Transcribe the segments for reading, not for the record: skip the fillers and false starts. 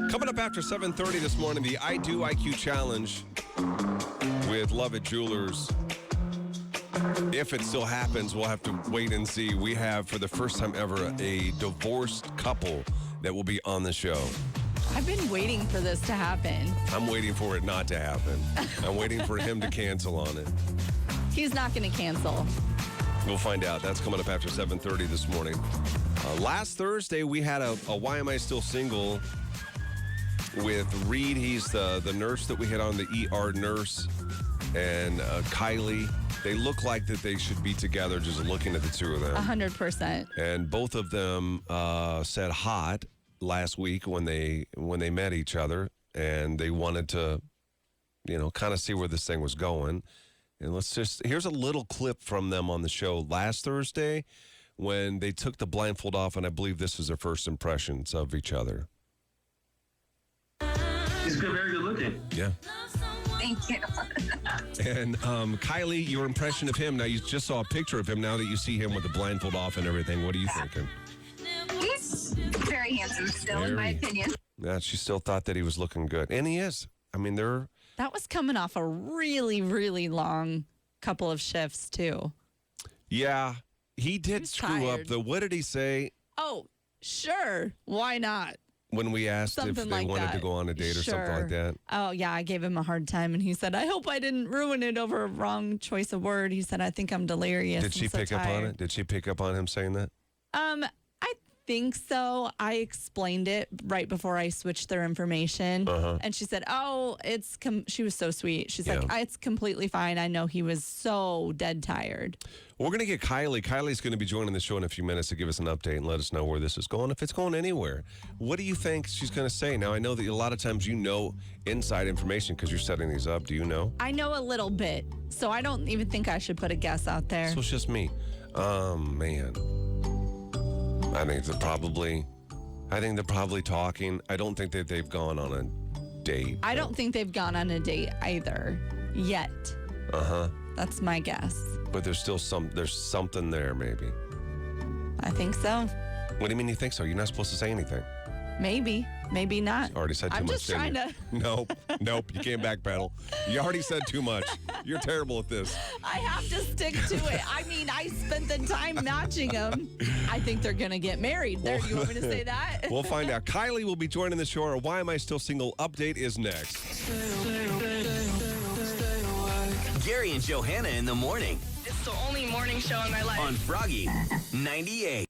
Coming up after 7:30 this morning, the I Do IQ Challenge with Lovett Jewelers. If it still happens, we'll have to wait and see. We have, for the first time ever, a divorced couple that will be on the show. I've been waiting for this to happen. I'm waiting for it not to happen. I'm waiting for him to cancel on it. He's not going to cancel. We'll find out. That's coming up after 7:30 this morning. Last Thursday, we had a Why Am I Still Single with Reed. He's the nurse that we had on, the ER nurse, and Kylie. They look like that they should be together, just looking at the two of them. 100%. And both of them said hot last week when they met each other, and they wanted to, kind of see where this thing was going. And here's a little clip from them on the show last Thursday when they took the blindfold off, and I believe this is their first impressions of each other. He's very good looking. Yeah. Thank you. And Kylie, your impression of him, now you just saw a picture of him, now that you see him with the blindfold off and everything, what are you thinking? He's very handsome still, in my opinion. Yeah, she still thought that he was looking good. And he is. I mean, That was coming off a really, really long couple of shifts, too. Yeah, he did He's screw tired. up. What did he say Oh, sure. Why not? when we asked Something if they like wanted that. to go on a date or something like that? Oh, yeah, I gave him a hard time, and he said, I hope I didn't ruin it over a wrong choice of word. He said, I think I'm delirious. Did she and so pick up on tired." it? Did she pick up on him saying that? I think so. I explained it right before I switched their information. And she said, oh, she was so sweet. She's like, it's completely fine. I know he was so dead tired. We're going to get Kylie. Kylie's going to be joining the show in a few minutes to give us an update and let us know where this is going, if it's going anywhere. What do you think she's going to say? Now, I know that a lot of times you know inside information because you're setting these up. Do you know? I know a little bit, so I don't even think I should put a guess out there. So it's just me. Man. I think they're probably talking. I don't think that they've gone on a date. I don't think they've gone on a date either yet. That's my guess. But there's still there's something there, maybe. I think so. What do you mean you think so? You're not supposed to say anything. Maybe not. You already said too I'm much. just trying to. Nope. You can't backpedal. You already said too much. You're terrible at this. I have to stick to it. I mean, I spent the time matching them. I think they're going to get married. There, you want me to say that? We'll find out. Kylie will be joining the show. Our Why Am I Still Single update is next. Gary and Johanna in the morning It's the only morning show in my life. on Froggy 98.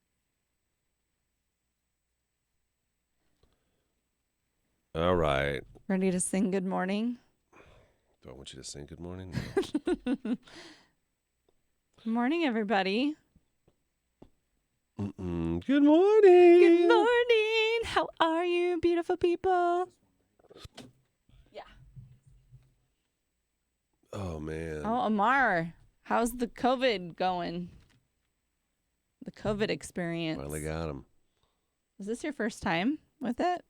All right. Ready to sing good morning? Do I want you to sing good morning? Good morning, everybody. Good morning. Good morning. How are you, beautiful people? Yeah. Oh, man. Oh, Amar, how's the COVID going? The COVID experience. Finally got him. Was this your first time with it?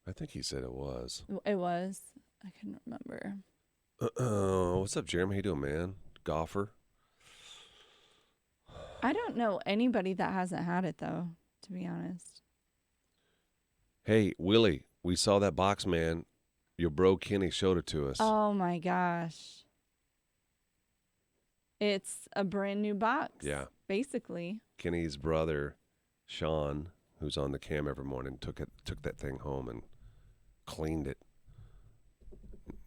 I think he said it was. It was. I couldn't remember. What's up, Jeremy? How you doing, man? Golfer? I don't know anybody that hasn't had it, though, to be honest. Hey, Willie, we saw that box, man. Your bro Kenny showed it to us. Oh, my gosh. It's a brand new box. Yeah. Basically. Kenny's brother, Sean, who's on the cam every morning, took that thing home and cleaned it.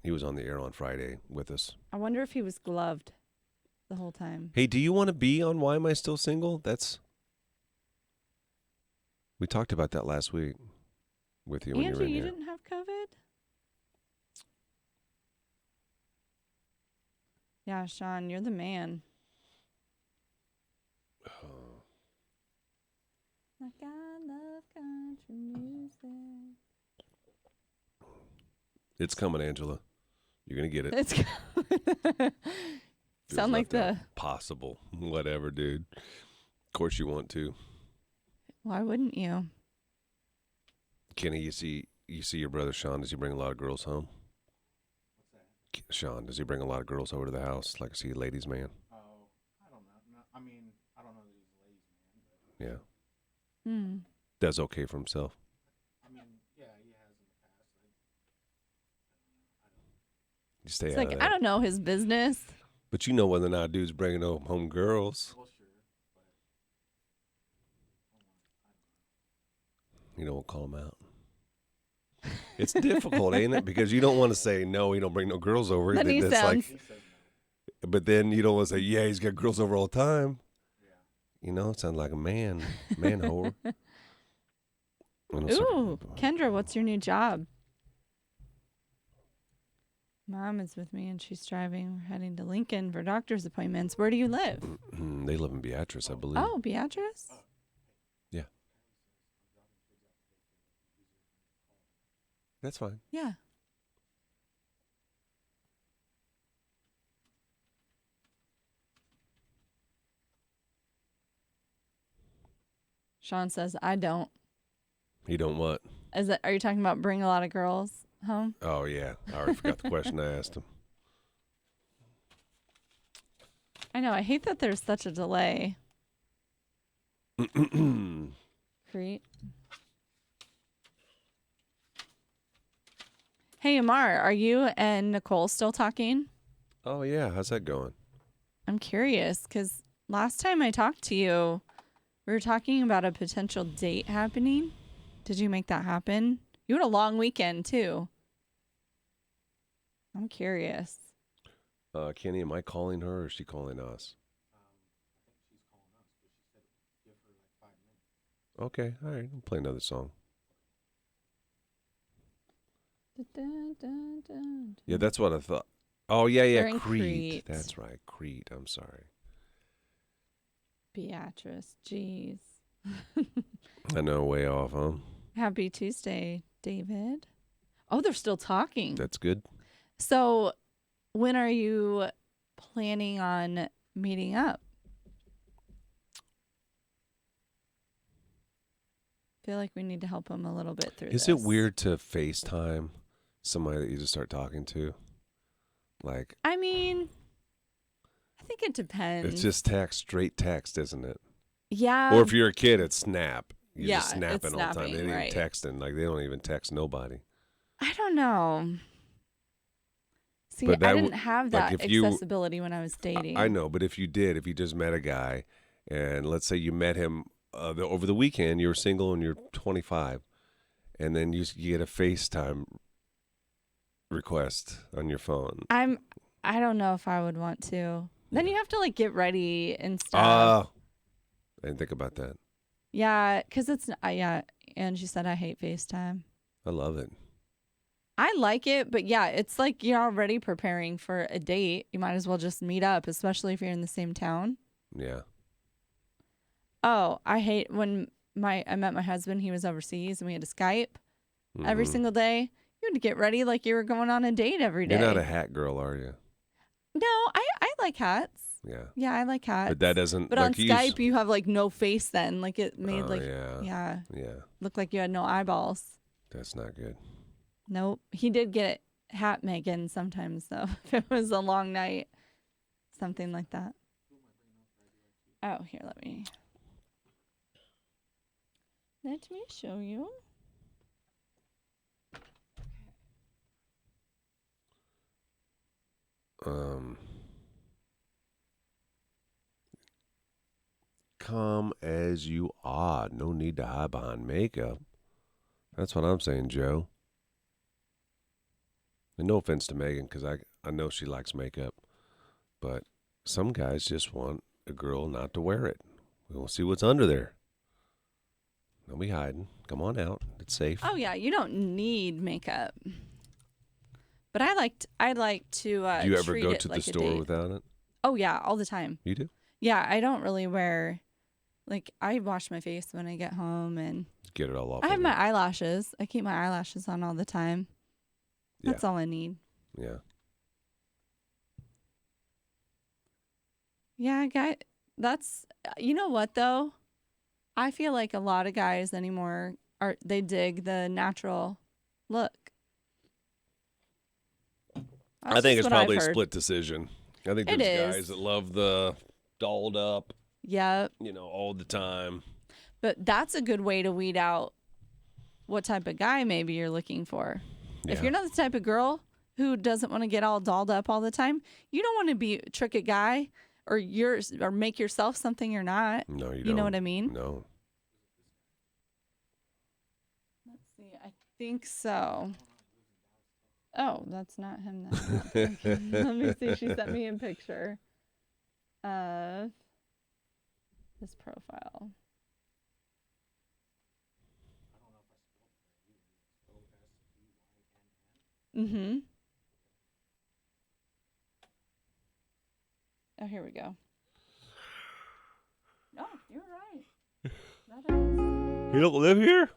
He was on the air on Friday with us. I wonder if he was gloved the whole time. Hey, do you want to be on Why Am I Still Single? We talked about that last week with you when you were Andrew, in you here. didn't have COVID? Yeah, Sean, you're the man. Oh. Like I love country music. It's coming, Angela. You're going to get it. It's Feels sound like left out. the. Possible. Whatever, dude. Of course you want to. Why wouldn't you? Kenny, you see your brother Sean, does he bring a lot of girls home? What's that? Sean, does he bring a lot of girls over to the house? Like, is he a ladies' man? Oh, I don't know. No, I mean, I don't know that he's a ladies' man, but Yeah. Does okay for himself. I mean, yeah, he has in the You stay It's out like, of that. I don't know his business. But you know whether or not dude's bringing home girls. You don't call him out. It's difficult, ain't it? Because you don't want to say, no, he don't bring no girls over. Then he That's sounds... but then you don't want to say, yeah, he's got girls over all the time. You know, it sounds like a man whore. Ooh, Kendra, what's your new job? Mom is with me and she's driving. We're heading to Lincoln for doctor's appointments. Where do you live? They live in Beatrice, I believe. Oh, Beatrice? Yeah. That's fine. Yeah. Sean says, I don't. He don't what? Are you talking about bring a lot of girls home? Oh, yeah. I already forgot the question I asked him. I know. I hate that there's such a delay. Crete. Hey, Amar, are you and Nicole still talking? Oh, yeah. How's that going? I'm curious because last time I talked to you, we were talking about a potential date happening. Did you make that happen? You had a long weekend, too. I'm curious. Kenny, am I calling her or is she calling us? Okay. All right. I'll play another song. Yeah, that's what I thought. Oh, yeah. Crete. That's right. Crete. I'm sorry. Beatrice. Jeez. I know, way off, huh? Happy Tuesday, David. Oh, they're still talking. That's good. So, when are you planning on meeting up? I feel like we need to help him a little bit through this. Is it weird to FaceTime somebody that you just start talking to? Like, I mean, I think it depends. it's just straight text, isn't it? Yeah. Or if you're a kid, it's Snap. You're just it's snapping all the time. snapping, They ain't right. even texting. Like, they don't even text nobody. I don't know. See, But I that didn't have that like if you- accessibility when I was dating. I know, but if you just met a guy, and let's say you met him over the weekend, you were single and you're 25, and then you get a FaceTime request on your phone. I don't know if I would want to. Then you have to like get ready and stuff. I didn't think about that. Yeah, because it's yeah. And she said I hate FaceTime. I love it. I like it, but yeah, it's like you're already preparing for a date. You might as well just meet up, especially if you're in the same town. Yeah. Oh, I hate when I met my husband. He was overseas and we had to Skype every single day. You had to get ready like you were going on a date every day. You're not a hat girl, are you? No, I like hats. Yeah. Yeah, I like hats. But that doesn't. But like on Skype, you have like no face then. Like it made yeah. look like you had no eyeballs. That's not good. Nope. He did get hat Megan sometimes though. If it was a long night, something like that. Oh, here, let me show you. Come as you are. No need to hide behind makeup. That's what I'm saying, Joe. And no offense to Megan, because I know she likes makeup. But some guys just want a girl not to wear it. We'll see what's under there. Don't be hiding. Come on out. It's safe. Oh yeah, you don't need makeup. But I like to Do you ever treat go it to like the a store date. without it? Oh yeah, all the time. You do? Yeah, I don't really wear, like, I wash my face when I get home, and Get it all off. I have of my you. eyelashes. I keep my eyelashes on all the time. That's all I need. Yeah. Yeah, that's, you know what though? I feel like a lot of guys anymore they dig the natural look. I think just it's what I've probably a heard. split decision. I think It there's is. guys that love the dolled up, Yep. all the time. But that's a good way to weed out what type of guy maybe you're looking for. If Yeah. you're not the type of girl who doesn't want to get all dolled up all the time. You don't want to trick a guy or make yourself something you're not. No, you don't. You know what I mean? No. Let's see. I think so. Oh, that's not him then. Let me see. She sent me a picture of his profile. Mm-hmm. Oh, here we go. Oh, you're right. That is. You don't live here?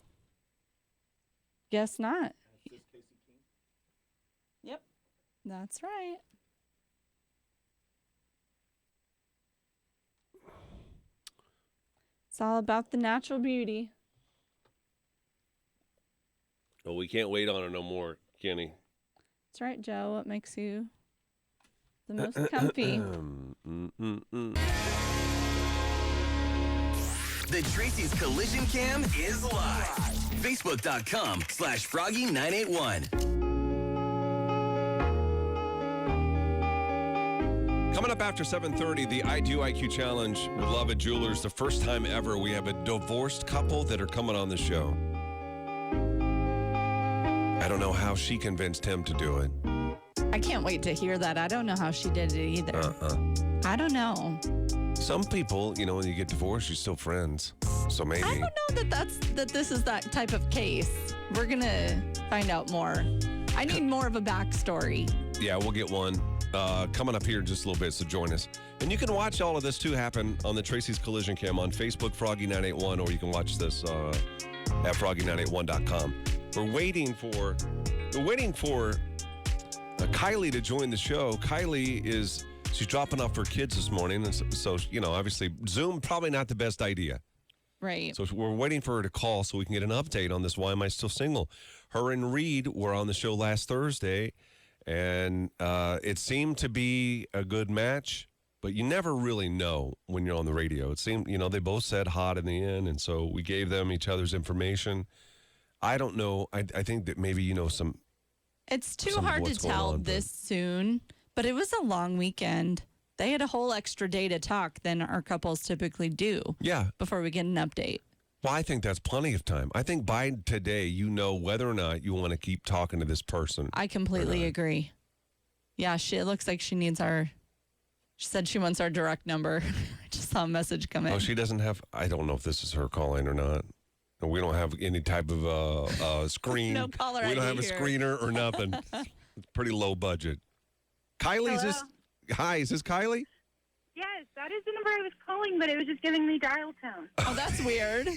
Guess not. Yep. That's right. It's all about the natural beauty. Well, we can't wait on her no more, Kenny. That's right, Joe. What makes you the most comfy? The Tracy's Collision Cam is live. Facebook.com/Froggy981. Coming up after 7:30, the I Do IQ Challenge with Love at Jewelers. The first time ever we have a divorced couple that are coming on the show. I don't know how she convinced him to do it. I can't wait to hear that. I don't know how she did it either. I don't know. Some people, when you get divorced, you're still friends. So maybe. I don't know that this is that type of case. We're going to find out more. I need more of a backstory. Yeah, we'll get one coming up here in just a little bit, so join us. And you can watch all of this, too, happen on the Tracy's Collision Cam on Facebook, Froggy981, or you can watch this at Froggy981.com. We're waiting for Kylie to join the show. Kylie she's dropping off her kids this morning, and so obviously Zoom probably not the best idea. Right. So we're waiting for her to call so we can get an update on this Why Am I Still Single? Her and Reed were on the show last Thursday, and it seemed to be a good match, but you never really know when you're on the radio. It seemed, they both said hot in the end, and so we gave them each other's information. I don't know. I think that maybe some. It's too some of hard to what's going tell on, this soon, but it was a long weekend. They had a whole extra day to talk than our couples typically do. Yeah. Before we get an update. Well, I think that's plenty of time. I think by today, whether or not you want to keep talking to this person. I completely agree. Yeah, it looks like she needs she said she wants our direct number. I just saw a message come in. Oh, she doesn't have, I don't know if this is her calling or not. We don't have any type of screen. No caller We don't ID have a here. screener or nothing. It's pretty low budget. Kylie, is this Kylie? Yes, that is the number I was calling, but it was just giving me dial tone. Oh, that's weird.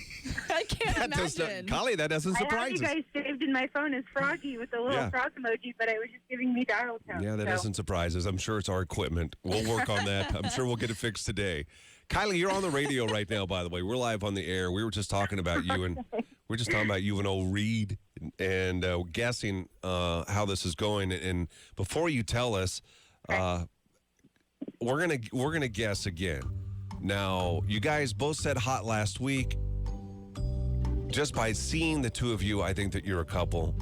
I can't imagine. Kylie, that doesn't I have surprise you us. guys saved in my phone as Froggy with the little frog emoji, but it was just giving me dial tone. Yeah, that doesn't surprise us. I'm sure it's our equipment. We'll work on that. I'm sure we'll get it fixed today. Kylie, you're on the radio right now, by the way. We're live on the air. We were just talking about you, and we're just talking about you and old Reed and guessing how this is going. And before you tell us, we're gonna guess again. Now, you guys both said hot last week. Just by seeing the two of you, I think that you're a couple.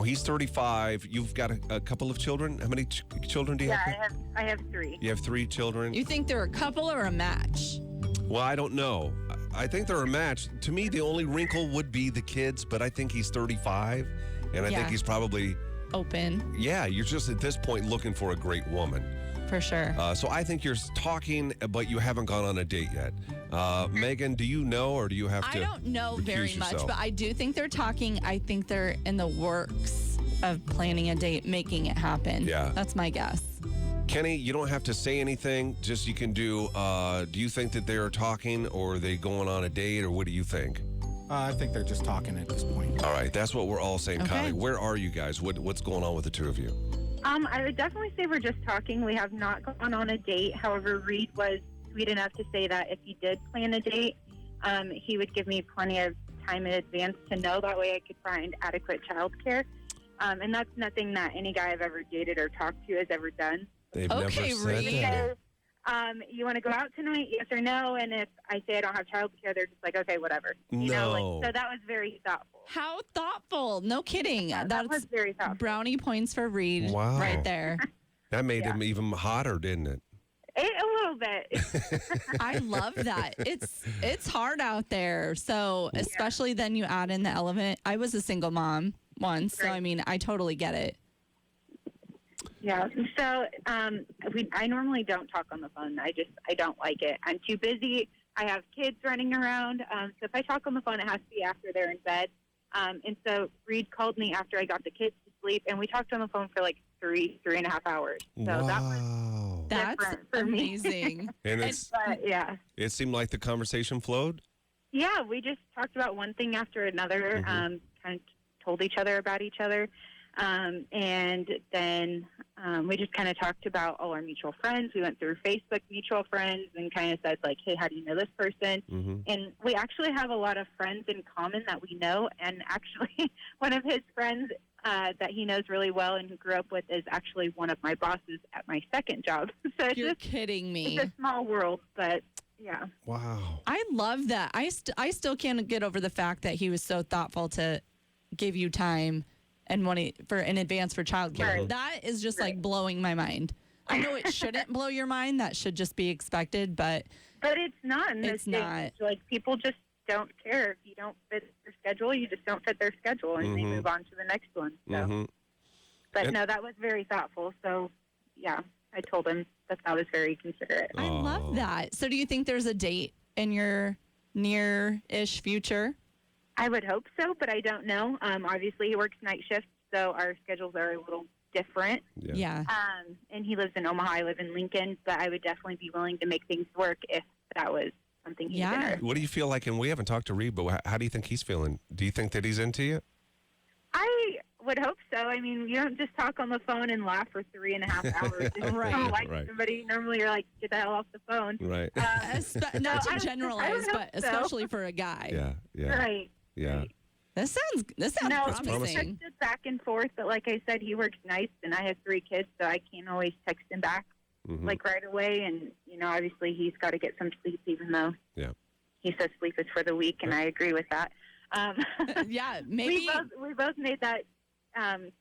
He's 35. You've got a couple of children. How many children do you have? Yeah, I have 3. You have 3 children? You think they're a couple or a match? Well, I don't know. I think they're a match. To me, the only wrinkle would be the kids, but I think he's 35, and I think he's probably open. Yeah, you're just at this point looking for a great woman. For sure. So I think you're talking, but you haven't gone on a date yet. Megan, do you know, or do you have to? I don't know very much, yourself? but I do think they're talking. I think they're in the works of planning a date, making it happen. Yeah. That's my guess. Kenny, you don't have to say anything. Just you can do you think that they're talking, or are they going on a date, or what do you think? I think they're just talking at this point. All right, that's what we're all saying. Okay. Kylie, where are you guys? What's going on with the two of you? I would definitely say we're just talking. We have not gone on a date. However, Reed was sweet enough to say that if he did plan a date, he would give me plenty of time in advance to know. That way I could find adequate childcare. And that's nothing that any guy I've ever dated or talked to has ever done. They've Okay, never said Reed. that. Because you want to go out tonight? Yes or no? And if I say I don't have childcare, they're just like, okay, whatever. You know, like, so that was very thoughtful. How thoughtful. No kidding. Yeah, that That's was very thoughtful. brownie points for Reed Wow. right there. That made Yeah. him even hotter, didn't it? A little bit. I love that. It's hard out there. So especially then you add in the element. I was a single mom once, so Right. I mean, I totally get it. Yeah. So I normally don't talk on the phone. I don't like it. I'm too busy. I have kids running around. So if I talk on the phone, it has to be after they're in bed. And so Reed called me after I got the kids to sleep, and we talked on the phone for like 3.5 hours. So that was Wow. That's different for me. amazing. And But yeah. it seemed like the conversation flowed? Yeah, we just talked about one thing after another, kind of told each other about each other. And then we just kind of talked about all our mutual friends. We went through Facebook mutual friends and kind of said, like, hey, how do you know this person? And we actually have a lot of friends in common that we know. And actually, one of his friends that he knows really well and who grew up with is actually one of my bosses at my second job. So it's You're just, kidding me. it's a small world, but yeah. Wow. I love that. I still can't get over the fact that he was so thoughtful to give you time and money for in advance for childcare. Right. That is just like blowing my mind. I know it shouldn't blow your mind. That should just be expected, but But it's not in this It's day. not. Like, people just don't care. If you don't fit their schedule, you just don't fit their schedule, and they move on to the next one. So. But And- no, that was very thoughtful. So, yeah, I told him that was very considerate. I love that. So do you think there's a date in your near-ish future? I would hope so, but I don't know. Obviously, he works night shifts, so our schedules are a little different. Yeah. And he lives in Omaha. I live in Lincoln, but I would definitely be willing to make things work if that was something he was Yeah. interested in. What do you feel like? And we haven't talked to Reed, but how do you think he's feeling? Do you think that he's into you? I would hope so. I mean, you don't just talk on the phone and laugh for 3.5 hours. If you don't like somebody, normally you're like, get the hell off the phone. Right. Not I to generalize, would but hope so. especially for a guy. Yeah. Right. Yeah. Right. This sounds No, That's we promising. texted back and forth, but like I said, he works nights, and I have 3 kids, so I can't always text him back like right away. And obviously he's got to get some sleep, even though he says sleep is for the weak, and I agree with that. Yeah, maybe. we both made that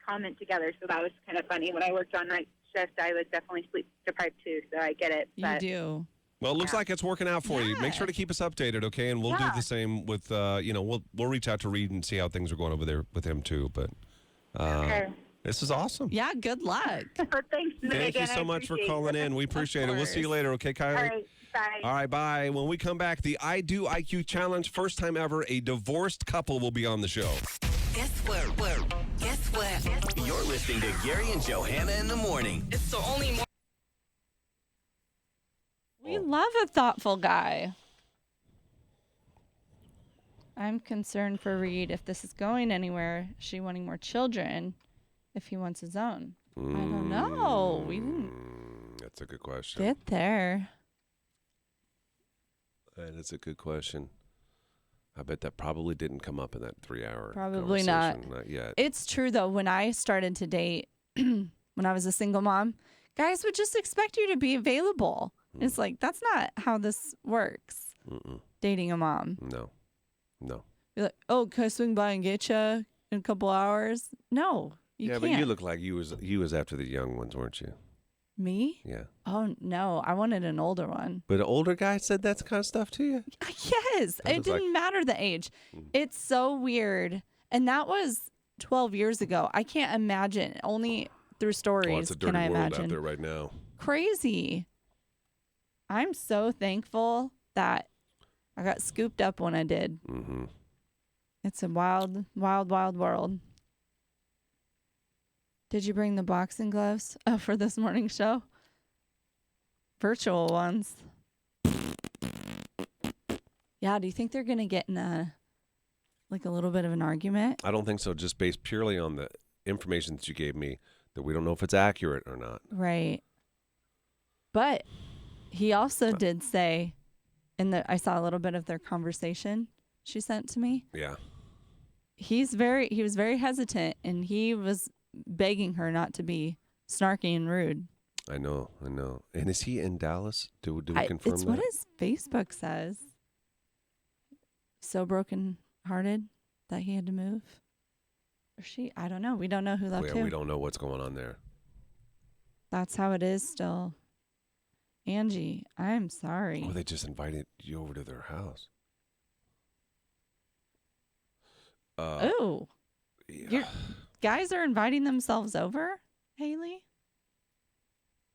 comment together, so that was kind of funny. When I worked on night shift, I was definitely sleep deprived too, so I get it. You But do. Well, it looks like it's working out for you. Make sure to keep us updated, okay? And we'll do the same with, we'll reach out to Reed and see how things are going over there with him too. But okay. this is awesome. Yeah, good luck. Thanks, Thank Megan. you so I much for appreciate calling it. in. We appreciate it. We'll see you course. later, okay, Kylie? All right, bye. All right, bye. When we come back, the I Do IQ Challenge, first time ever, a divorced couple will be on the show. Guess what? Guess what? You're listening to Gary and Johanna in the morning. It's the only We love a thoughtful guy. I'm concerned for Reed if this is going anywhere. Is she wanting more children if he wants his own? I don't know. We didn't That's a good question. get there. That is a good question. I bet that probably didn't come up in that 3-hour Probably not. conversation. Not yet. It's true, though. When I started to date, when I was a single mom, guys would just expect you to be available. It's like, that's not how this works, dating a mom. No. You're like, oh, can I swing by and get you in a couple hours? No, you Yeah, can't. but you look like you was after the young ones, weren't you? Me? Yeah. Oh, no. I wanted an older one. But an older guy said that kind of stuff to you? Yes. I It was like- didn't matter the age. It's so weird. And that was 12 years ago. I can't imagine. Only through stories Oh, it's a dirty can I world imagine. out there right now. Crazy. I'm so thankful that I got scooped up when I did. Mm-hmm. It's a wild, wild, wild world. Did you bring the boxing gloves for this morning show? Virtual ones. Yeah, do you think they're going to get in a little bit of an argument? I don't think so, just based purely on the information that you gave me, that we don't know if it's accurate or not. Right. But he also did say, I saw a little bit of their conversation she sent to me. Yeah. He was very hesitant, and he was begging her not to be snarky and rude. I know. And is he in Dallas? Do we confirm It's that? what his Facebook says. So broken hearted that he had to move. Or she, I don't know. We don't know who left who. We don't know what's going on there. That's how it is still. Angie, I'm sorry. Oh, they just invited you over to their house. Oh. Yeah. Guys are inviting themselves over, Haley?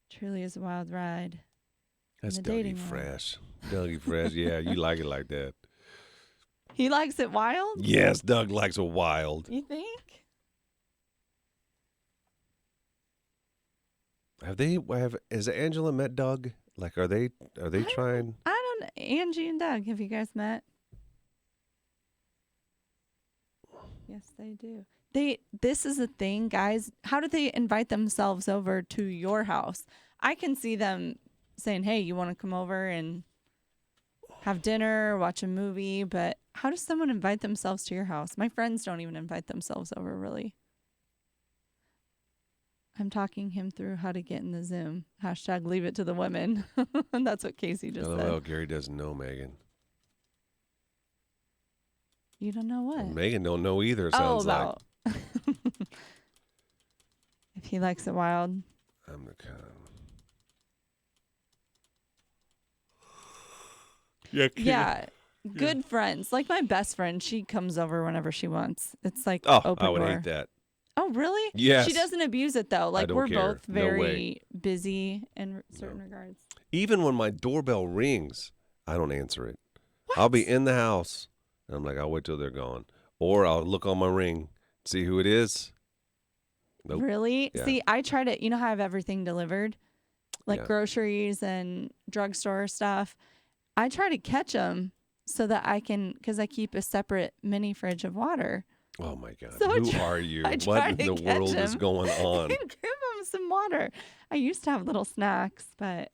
Truly is a wild ride. That's in the Dougie dating world. Fresh. Dougie Fresh, yeah, you like it like that. He likes it wild? Yes, Doug likes a wild. You think? Has Angela met Doug? Like, are they trying? I don't know. Angie and Doug, have you guys met? Yes, they do. This is a thing, guys. How do they invite themselves over to your house? I can see them saying, "Hey, you want to come over and have dinner, watch a movie?" But how does someone invite themselves to your house? My friends don't even invite themselves over, really. I'm talking him through how to get in the Zoom. # leave it to the women. That's what Casey just said. Oh, Gary doesn't know Megan. You don't know what? And Megan don't know either, sounds like. If he likes it wild. I'm the kind of... Yeah. Good friends. Like my best friend, she comes over whenever she wants. It's like Oh, open I would door. hate that. Oh, really? Yes. She doesn't abuse it though. Like don't we're care. both No very way. busy in certain regards. Even when my doorbell rings, I don't answer it. What? I'll be in the house, and I'm like, I'll wait till they're gone. Or I'll look on my ring, see who it is. Nope. Really? Yeah. See, I try to, you know how I have everything delivered? Like Yeah. groceries and drugstore stuff. I try to catch them so that I can, because I keep a separate mini fridge of water. Oh, my God. So Who are you? I What try in to the catch world is him going on? and give them some water. I used to have little snacks, but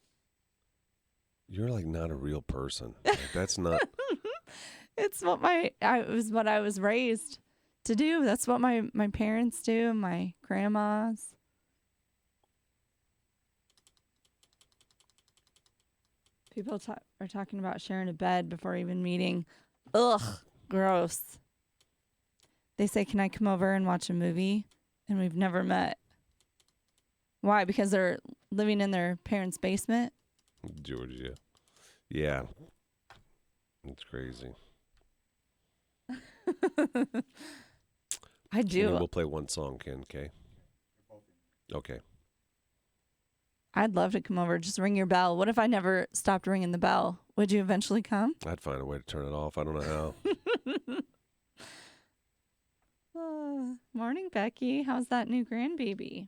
You're like not a real person. Like, that's not... it's what it was what I was raised to do. That's what my parents do, my grandmas. People are talking about sharing a bed before even meeting. Ugh, gross. They say, "Can I come over and watch a movie?" And we've never met. Why? Because they're living in their parents' basement? Georgia. Yeah. It's crazy. I do. We'll play one song, Ken, okay? Okay. I'd love to come over. Just ring your bell. What if I never stopped ringing the bell? Would you eventually come? I'd find a way to turn it off. I don't know how. Morning, Becky. How's that new grandbaby?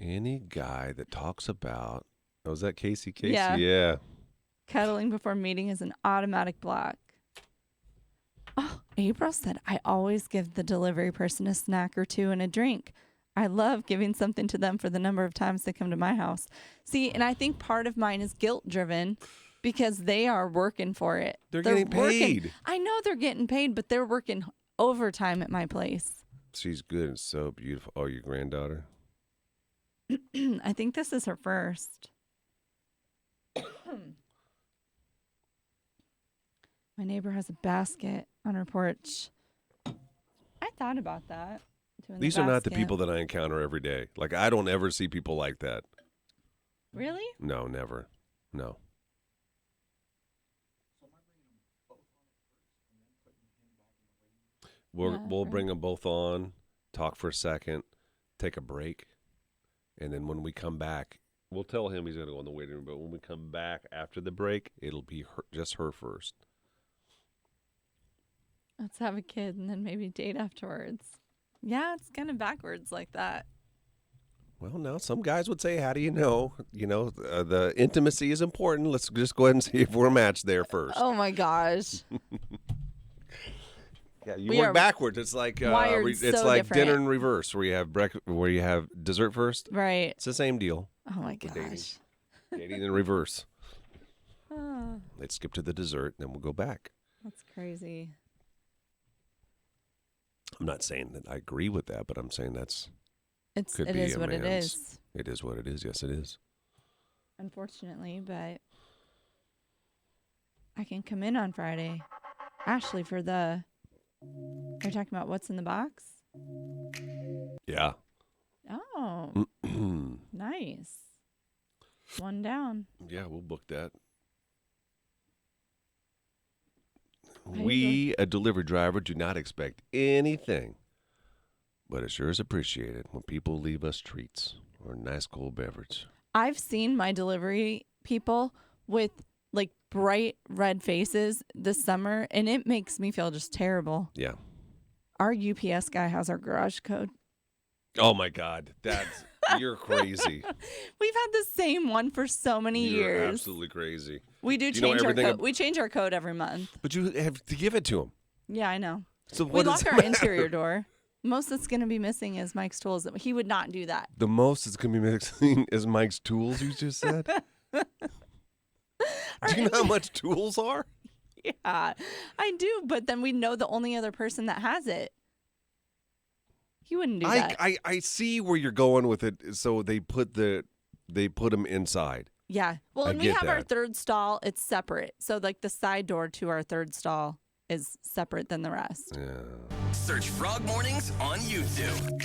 Any guy that talks about... Oh, is that Casey? Casey? Yeah. Yeah. Cuddling before meeting is an automatic block. Oh, April said, I always give the delivery person a snack or two and a drink. I love giving something to them for the number of times they come to my house. See, and I think part of mine is guilt driven because they are working for it. They're getting paid. I know they're getting paid, but they're working overtime at my place. She's good and so beautiful. Oh, your granddaughter? I think this is her first. My neighbor has a basket on her porch. I thought about that. These are not the people that I encounter every day. Like, I don't ever see people like that. Really? No, never. No. We'll bring them both on, talk for a second, take a break, and then when we come back, we'll tell him he's going to go in the waiting room, but when we come back after the break, it'll be just her first. Let's have a kid and then maybe date afterwards. Yeah, it's kind of backwards like that. Well, no, some guys would say, how do you know? You know, the intimacy is important. Let's just go ahead and see if we're matched there first. Oh, my gosh. Yeah, you work backwards. It's like it's so like different. dinner in reverse, where you have dessert first. Right. It's the same deal. Oh, my Dating. gosh. Dating in reverse. Oh, Let's skip to the dessert, and then we'll go back. that's crazy. I'm not saying that I agree with that, but I'm saying that's It be is a what it man's. is. It is what it is. Yes, it is. Unfortunately, but I can come in on Friday. Ashley, for the... Are you talking about what's in the box? Yeah. Oh, nice. One down. Yeah, we'll book that. you We, a delivery driver, do not expect anything, but it sure is appreciated when people leave us treats or a nice cold beverage. I've seen my delivery people with like bright red faces this summer, and it makes me feel just terrible. Yeah. Our UPS guy has our garage code. Oh, my God. You're crazy. We've had the same one for so many You're years. absolutely crazy. We do You know change our everything code. We change our code every month. But you have to give it to him. Yeah, I know. So We what lock is our interior door. Most that's going to be missing is Mike's tools. He would not do that. the most it's going to be missing is Mike's tools, you just said? Do you know how much tools are? Yeah, I do. But then we know the only other person that has it. He wouldn't do that. I see where you're going with it. So they put them inside. Yeah. Well, I and we get have our that. third stall. It's separate. So like the side door to our third stall is separate than the rest. Yeah. Search Frog Mornings on YouTube.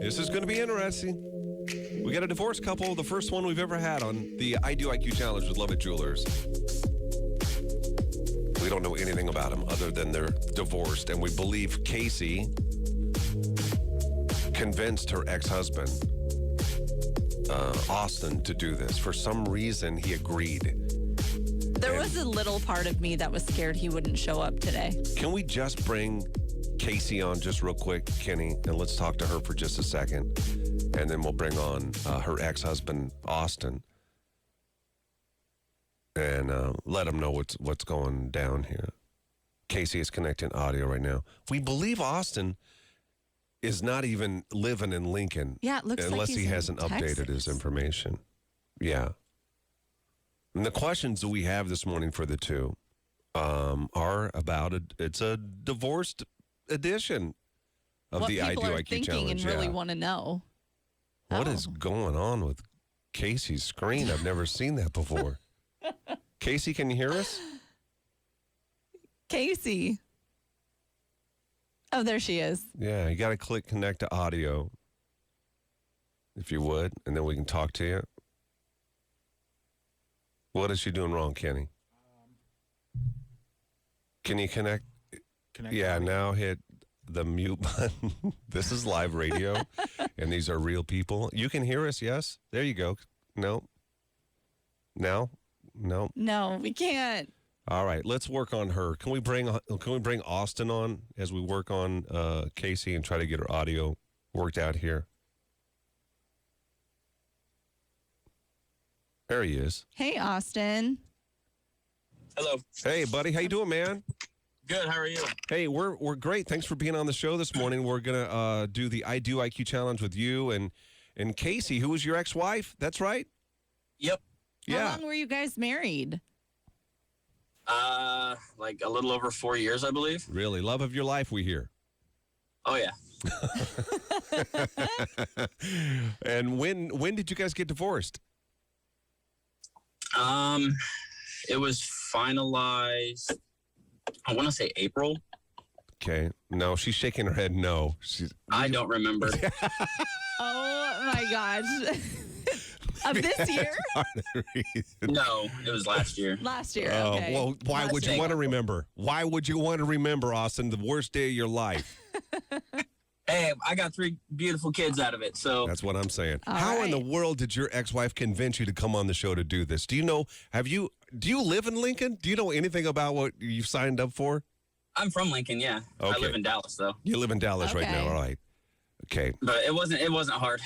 This is going to be interesting. We got a divorced couple, the first one we've ever had on the I Do IQ Challenge with Lovett Jewelers. We don't know anything about them other than they're divorced, and we believe Casey convinced her ex-husband, Austin, to do this. For some reason, he agreed. There was a little part of me that was scared he wouldn't show up today. Can we just bring Casey on just real quick, Kenny, and let's talk to her for just a second, and then we'll bring on her ex-husband, Austin, and let him know what's going down here. Casey is connecting audio right now. We believe Austin is not even living in Lincoln. Yeah, it looks like unless he's he in hasn't updated his Texas. information. Yeah. And the questions that we have this morning for the two are about it's a divorced edition of What the I Do people are IQ thinking Challenge. and really Yeah. want to know. What is Oh. going on with Casey's screen? I've never seen that before. Casey, can you hear us? Casey. Oh, there she is. Yeah, you got to click connect to audio, if you would, and then we can talk to you. What is she doing wrong, Kenny? Can you connect? Connect Yeah, audio. now hit the mute button. This is live radio, and these are real people. You can hear us, yes? There you go. No. No? No. No, we can't. All right, let's work on her. Can we bring Austin on as we work on Casey and try to get her audio worked out here? There he is. Hey, Austin. Hello. Hey, buddy, how you doing, man? Good. How are you? Hey, we're great. Thanks for being on the show this morning. We're gonna do the I Do IQ Challenge with you and Casey, who was your ex-wife. That's right. Yep. Yeah. How long were you guys married? Like a little over 4 years, I believe. Really, love of your life, we hear. Oh yeah. And when did you guys get divorced? It was finalized. I want to say April. Okay. No, she's shaking her head. No. I don't remember. Oh my gosh. Of this year? No, it was last year. Last year. Okay. Well, why Last would you year. want to remember? Why would you want to remember, Austin, the worst day of your life? Hey, I got 3 beautiful kids out of it. So That's what I'm saying. All How in the right. world did your ex-wife convince you to come on the show to do this? Do you know, do you live in Lincoln? Do you know anything about what you've signed up for? I'm from Lincoln. Yeah. I Okay. live in Dallas though. You live in Dallas right now. Okay. All right. Okay. But it wasn't hard.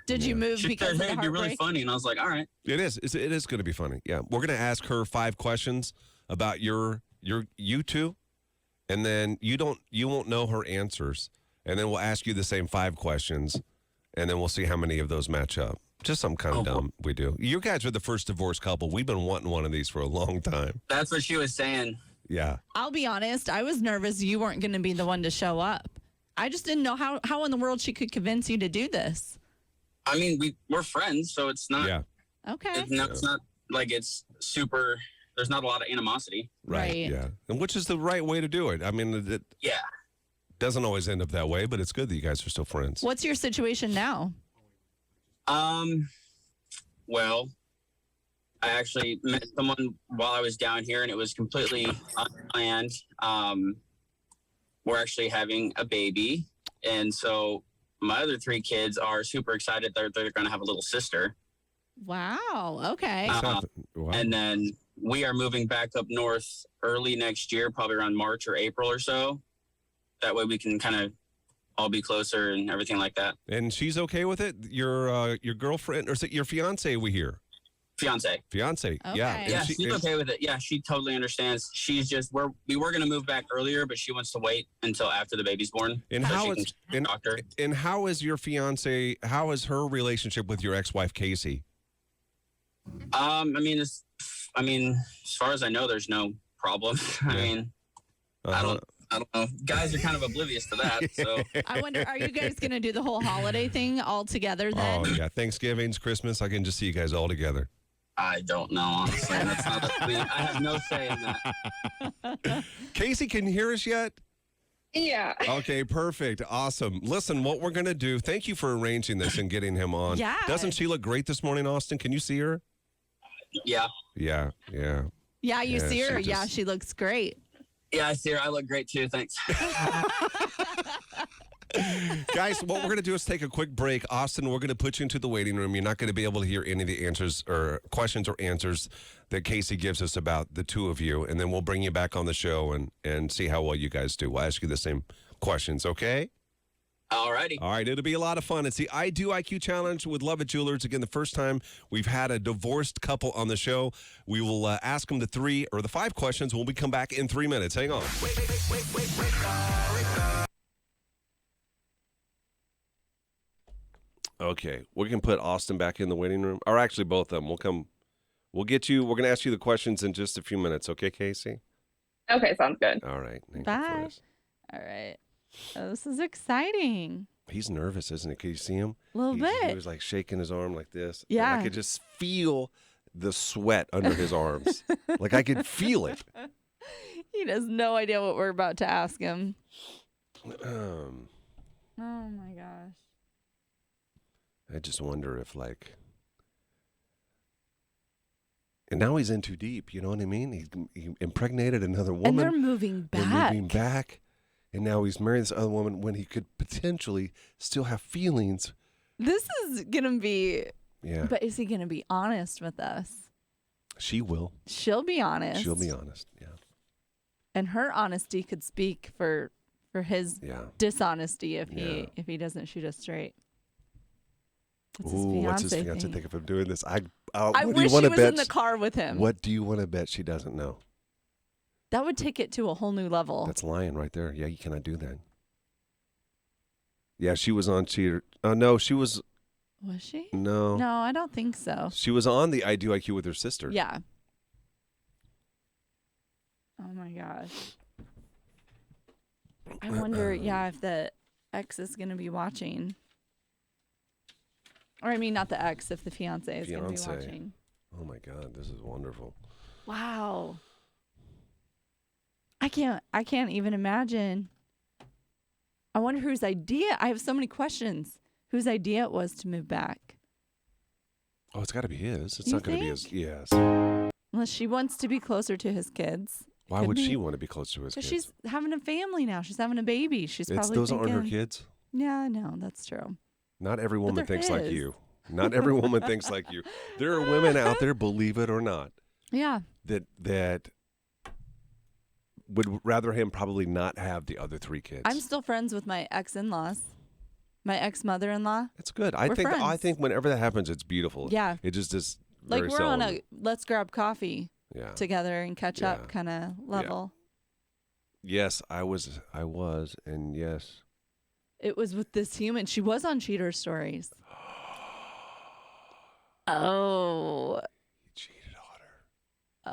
Did you move She because said, of "Hey, the it'd be really heartbreak? funny," and I was like, "All right." It is. It is going to be funny. Yeah. We're going to ask her 5 questions about you two, and then you won't know her answers. And then we'll ask you the same 5 questions, and then we'll see how many of those match up. Just some kind of dumb we do. You guys are the first divorced couple. We've been wanting one of these for a long time. That's what she was saying. Yeah. I'll be honest. I was nervous you weren't going to be the one to show up. I just didn't know how in the world she could convince you to do this. I mean, we're friends, so it's not. Yeah. Okay. It's not like it's super. There's not a lot of animosity. Right. Yeah. And which is the right way to do it. I mean, it Yeah. doesn't always end up that way, but it's good that you guys are still friends. What's your situation now? Well, I actually met someone while I was down here, and it was completely unplanned. We're actually having a baby, and so my other 3 kids are super excited that they're going to have a little sister. Wow. Okay. Wow. And then we are moving back up north early next year, probably around March or April or so. That way we can kind of all be closer and everything like that. And she's okay with it? Your girlfriend, or is it your fiance we hear? Fiance. Fiance. Okay. Yeah. Yeah, she's okay with it. Yeah, she totally understands. She's just we were gonna move back earlier, but she wants to wait until after the baby's born. And so how she is can doctor. and how is your fiance? How is her relationship with your ex-wife Casey? I mean, as far as I know, there's no problem. I mean, I don't know. Guys are kind of oblivious to that. So I wonder, are you guys going to do the whole holiday thing all together then? Oh yeah, Thanksgiving's, Christmas. I can just see you guys all together. I don't know, honestly. That's not up to me. I have no say in that. Casey, can you hear us yet? Yeah. Okay, perfect. Awesome. Listen, what we're going to do, thank you for arranging this and getting him on. Yeah. Doesn't she look great this morning, Austin? Can you see her? Yeah. Yeah. Yeah, you Yeah, see her? she Yeah, just- she looks great. Yeah, I see her. I look great too. Thanks. Guys, what we're going to do is take a quick break. Austin, we're going to put you into the waiting room. You're not going to be able to hear any of the answers or questions or answers that Casey gives us about the two of you. And then we'll bring you back on the show and see how well you guys do. We'll ask you the same questions, okay? Alrighty. All right, it'll be a lot of fun. It's the I Do IQ Challenge with Love It Jewelers. Again, the first time we've had a divorced couple on the show. We will ask them the 3 or the 5 questions when we come back in 3 minutes. Hang on. Okay, we can put Austin back in the waiting room. Or actually, both of them. We'll get you. We're going to ask you the questions in just a few minutes. Okay, Casey? Okay, sounds good. All right. Hang on Bye. for us. All right. Oh, this is exciting. He's nervous, isn't he? Can you see him? A little He bit. was like shaking his arm like this. Yeah. And I could just feel the sweat under his arms. Like I could feel it. He has no idea what we're about to ask him. Oh my gosh. I just wonder if and now he's in too deep. You know what I mean? He impregnated another woman. And they're moving back. They're moving back. And now he's married this other woman when he could potentially still have feelings. This is going to be, Yeah. but is he going to be honest with us? She will. She'll be honest. She'll be honest. Yeah. And her honesty could speak for his Yeah. dishonesty if Yeah. he doesn't shoot us straight. What's What's his fiance think of him doing this? I what do wish you she want to was bet? in the car with him. What do you want to bet she doesn't know? That would take it to a whole new level. That's lying right there. Yeah, you cannot do that. Yeah, she was on Cheater. No, she was. Was she? No. No, I don't think so. She was on the I Do IQ with her sister. Yeah. Oh my gosh. I wonder, if the ex is going to be watching. Or I mean, not the ex, if the fiance is going to be Fiancé. watching. Oh my God, this is wonderful. Wow. I can't even imagine. I wonder whose idea. I have so many questions. Whose idea it was to move back. Oh, it's got to be his. It's You not going to be his. think? Yes. Unless she wants to be closer to his kids. Why Could would be. she want to be close to his Because kids? she's having a family now. She's having a baby. She's probably Those thinking, aren't her kids. Yeah, I know. That's true. Not every woman they're thinks like his. you. Not every woman thinks like you. There are women out there, believe it or not, Yeah. that would rather him probably not have the other 3 kids. I'm still friends with my ex-in-laws. My ex-mother-in-law. It's good. I We're think friends. whenever that happens, it's beautiful. Yeah. It just is Like very we're seldom. on a let's grab coffee Yeah. together and catch Yeah. up kind of level. Yes, I was, and yes. It was with this human. She was on Cheater Stories. Oh. He cheated on her.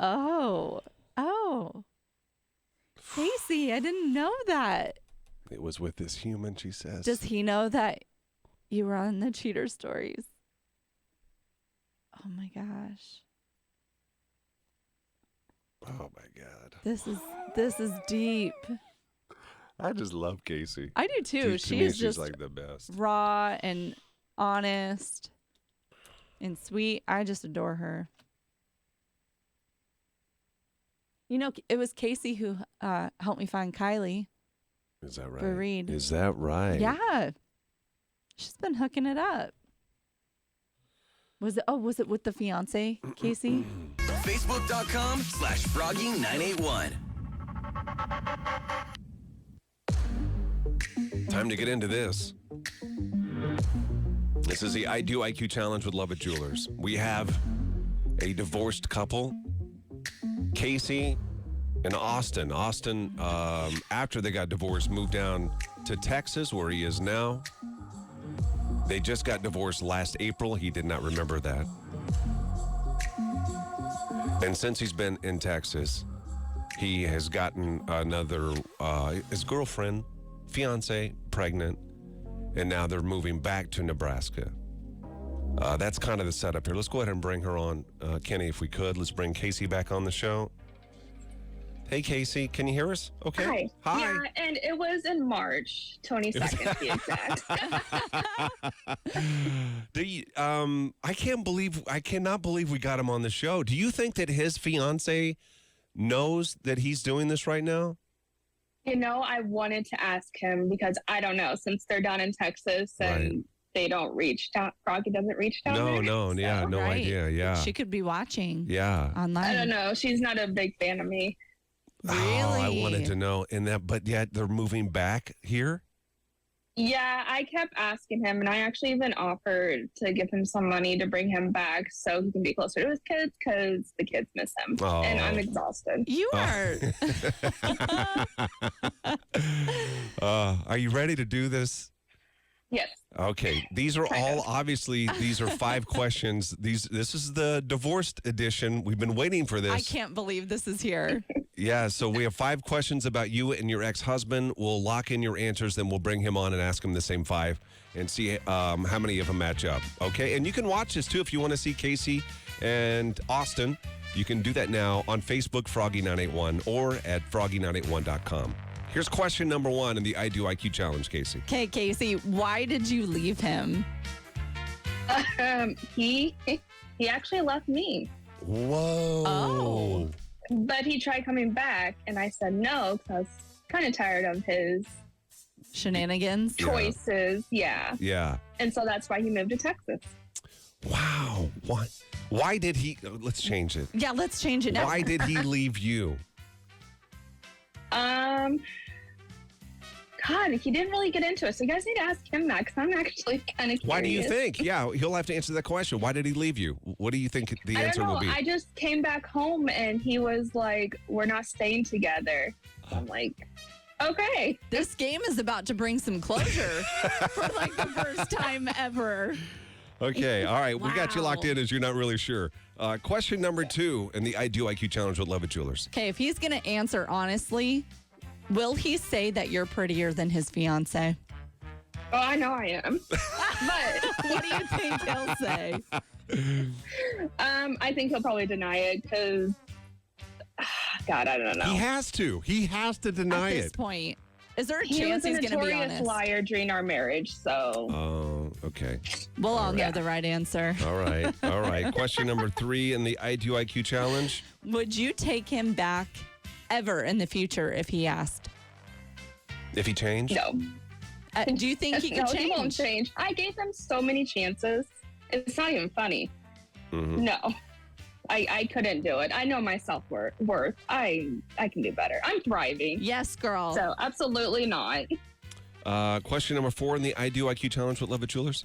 Oh. Really? I didn't know that. It was with this human, she says. Does he know that you were on the cheater stories? Oh my gosh. Oh my God. This is deep. I just love Casey. I do too. To me, She's just like the best. raw and honest and sweet. I just adore her. You know, it was Casey who helped me find Kylie. Is that right? For Reed. Is that right? Yeah. She's been hooking it up. Was it with the fiance, Casey? Facebook.com/Froggy981. Time to get into this. This is the I Do IQ Challenge with Love It Jewelers. We have a divorced couple, Casey and Austin. Austin, after they got divorced, moved down to Texas, where he is now. They just got divorced last April. He did not remember that. And since he's been in Texas, he has gotten another, his girlfriend, fiance, pregnant, and now they're moving back to Nebraska. That's kind of the setup here. Let's go ahead and bring her on, Kenny, if we could. Let's bring Casey back on the show. Hey, Casey, can you hear us? Okay. Hi. Yeah, and it was in March 22nd, to be exact. I cannot believe we got him on the show. Do you think that his fiance knows that he's doing this right now? You know, I wanted to ask him because I don't know, since they're down in Texas and they don't reach down, Froggy doesn't reach down there. No idea. Yeah. She could be watching. Yeah. Online. I don't know. She's not a big fan of me. Really? Oh, I wanted to know. But yet they're moving back here? Yeah, I kept asking him, and I actually even offered to give him some money to bring him back so he can be closer to his kids because the kids miss him. Oh. And I'm exhausted. You are. Are you ready to do this? Yes. Okay. These are these are 5 questions. This is the divorced edition. We've been waiting for this. I can't believe this is here. Yeah, so we have 5 questions about you and your ex-husband. We'll lock in your answers, then we'll bring him on and ask him the same 5 and see how many of them match up. Okay, and you can watch this too if you want to see Casey and Austin. You can do that now on Facebook, Froggy981, or at Froggy981.com. Here's question number 1 in the I Do IQ Challenge, Casey. Okay, Casey, why did you leave him? He actually left me. Whoa. Oh. But he tried coming back, and I said no because I was kind of tired of his Shenanigans? choices. Yeah. Yeah. And so that's why he moved to Texas. Wow. Why did he? Let's change it. Yeah, let's change it now. Why did he leave you? God, he didn't really get into it. So you guys need to ask him that because I'm actually kind of curious. Why do you think? Yeah, he'll have to answer that question. Why did he leave you? What do you think the answer will be? I just came back home and he was like, we're not staying together. I'm like, okay. This game is about to bring some closure for like the first time ever. Okay, all right. We got you Wow. locked in as you're not really sure. Question number 2 in the I Do IQ Challenge with Love It Jewelers. Okay, if he's going to answer honestly, will he say that you're prettier than his fiance? Oh, I know I am. But What do you think he'll say? I think he'll probably deny it because, God, I don't know. He has to. He has to deny At this it. point, is there a He chance was a he's going to be notorious honest? liar during our marriage, so Oh, okay. We'll all know right. the right answer. All right. All right. Question number 3 in the I Do IQ Challenge. Would you take him back ever in the future if he asked? If he changed? no. Do you think he could No, change? he won't change. I gave him so many chances. It's not even funny. Mm-hmm. No. I couldn't do it. I know my self-worth. I can do better. I'm thriving. Yes, girl. So absolutely not. Question number 4 in the I Do IQ Challenge with Love It Jewelers.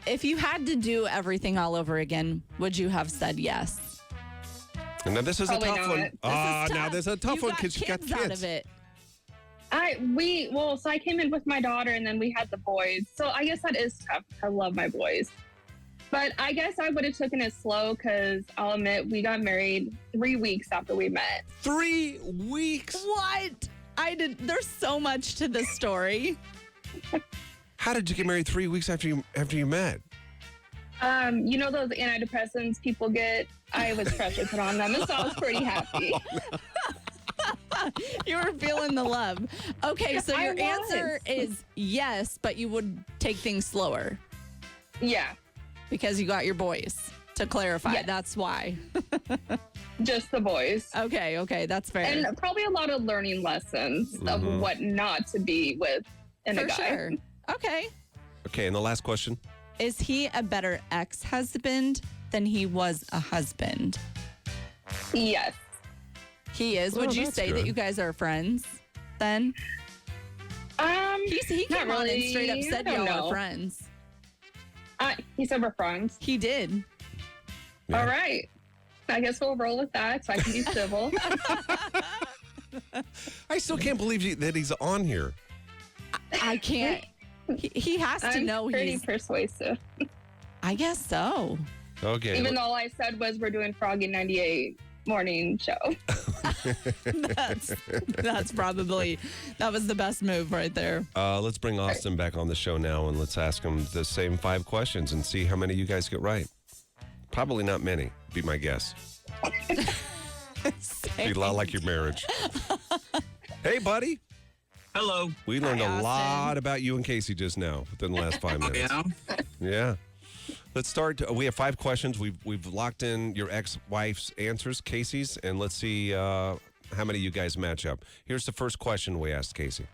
If you had to do everything all over again, would you have said yes? And now this is Probably a tough not. one. This This is Now tough. this is a tough You one got because you got kids out of kids. it. So I came in with my daughter and then we had the boys. So I guess that is tough. I love my boys. But I guess I would have taken it slow because I'll admit we got married 3 weeks after we met. 3 weeks. What? There's so much to this story. How did you get married 3 weeks after you met? You know those antidepressants people get? I was pressure put on them, and so I was pretty happy. You were feeling the love. Okay, so I your was. answer is yes, but you would take things slower Yeah, because you got your boys. To clarify, Yes. that's why. just the boys. Okay, that's fair. And probably a lot of learning lessons of what not to be with in a For guy. sure. Okay. Okay, and the last question. Is he a better ex-husband than he was a husband? Yes. He is. Well, Would you that's say that good. you guys are friends then? He not came on and really. straight up said I don't y'all know. are friends. He said we're friends. He did. Yeah. All right. I guess we'll roll with that so I can be civil. I still can't believe that he's on here. I can't. He has to I'm know pretty he's. persuasive. I guess so. Okay. Even though all I said was we're doing Froggy 98 morning show. That's probably that was the best move right there. Let's bring Austin back on the show now, and let's ask him the same 5 questions and see how many you guys get right. Probably not many, be my guess. Be a lot like your marriage. Hey, buddy. Hello. We learned Hi, a Austin. lot about you and Casey just now within the last 5 minutes. Yeah. Yeah. Let's start. We have 5 questions. We've locked in your ex-wife's answers, Casey's, and let's see how many you guys match up. Here's the first question we asked Casey.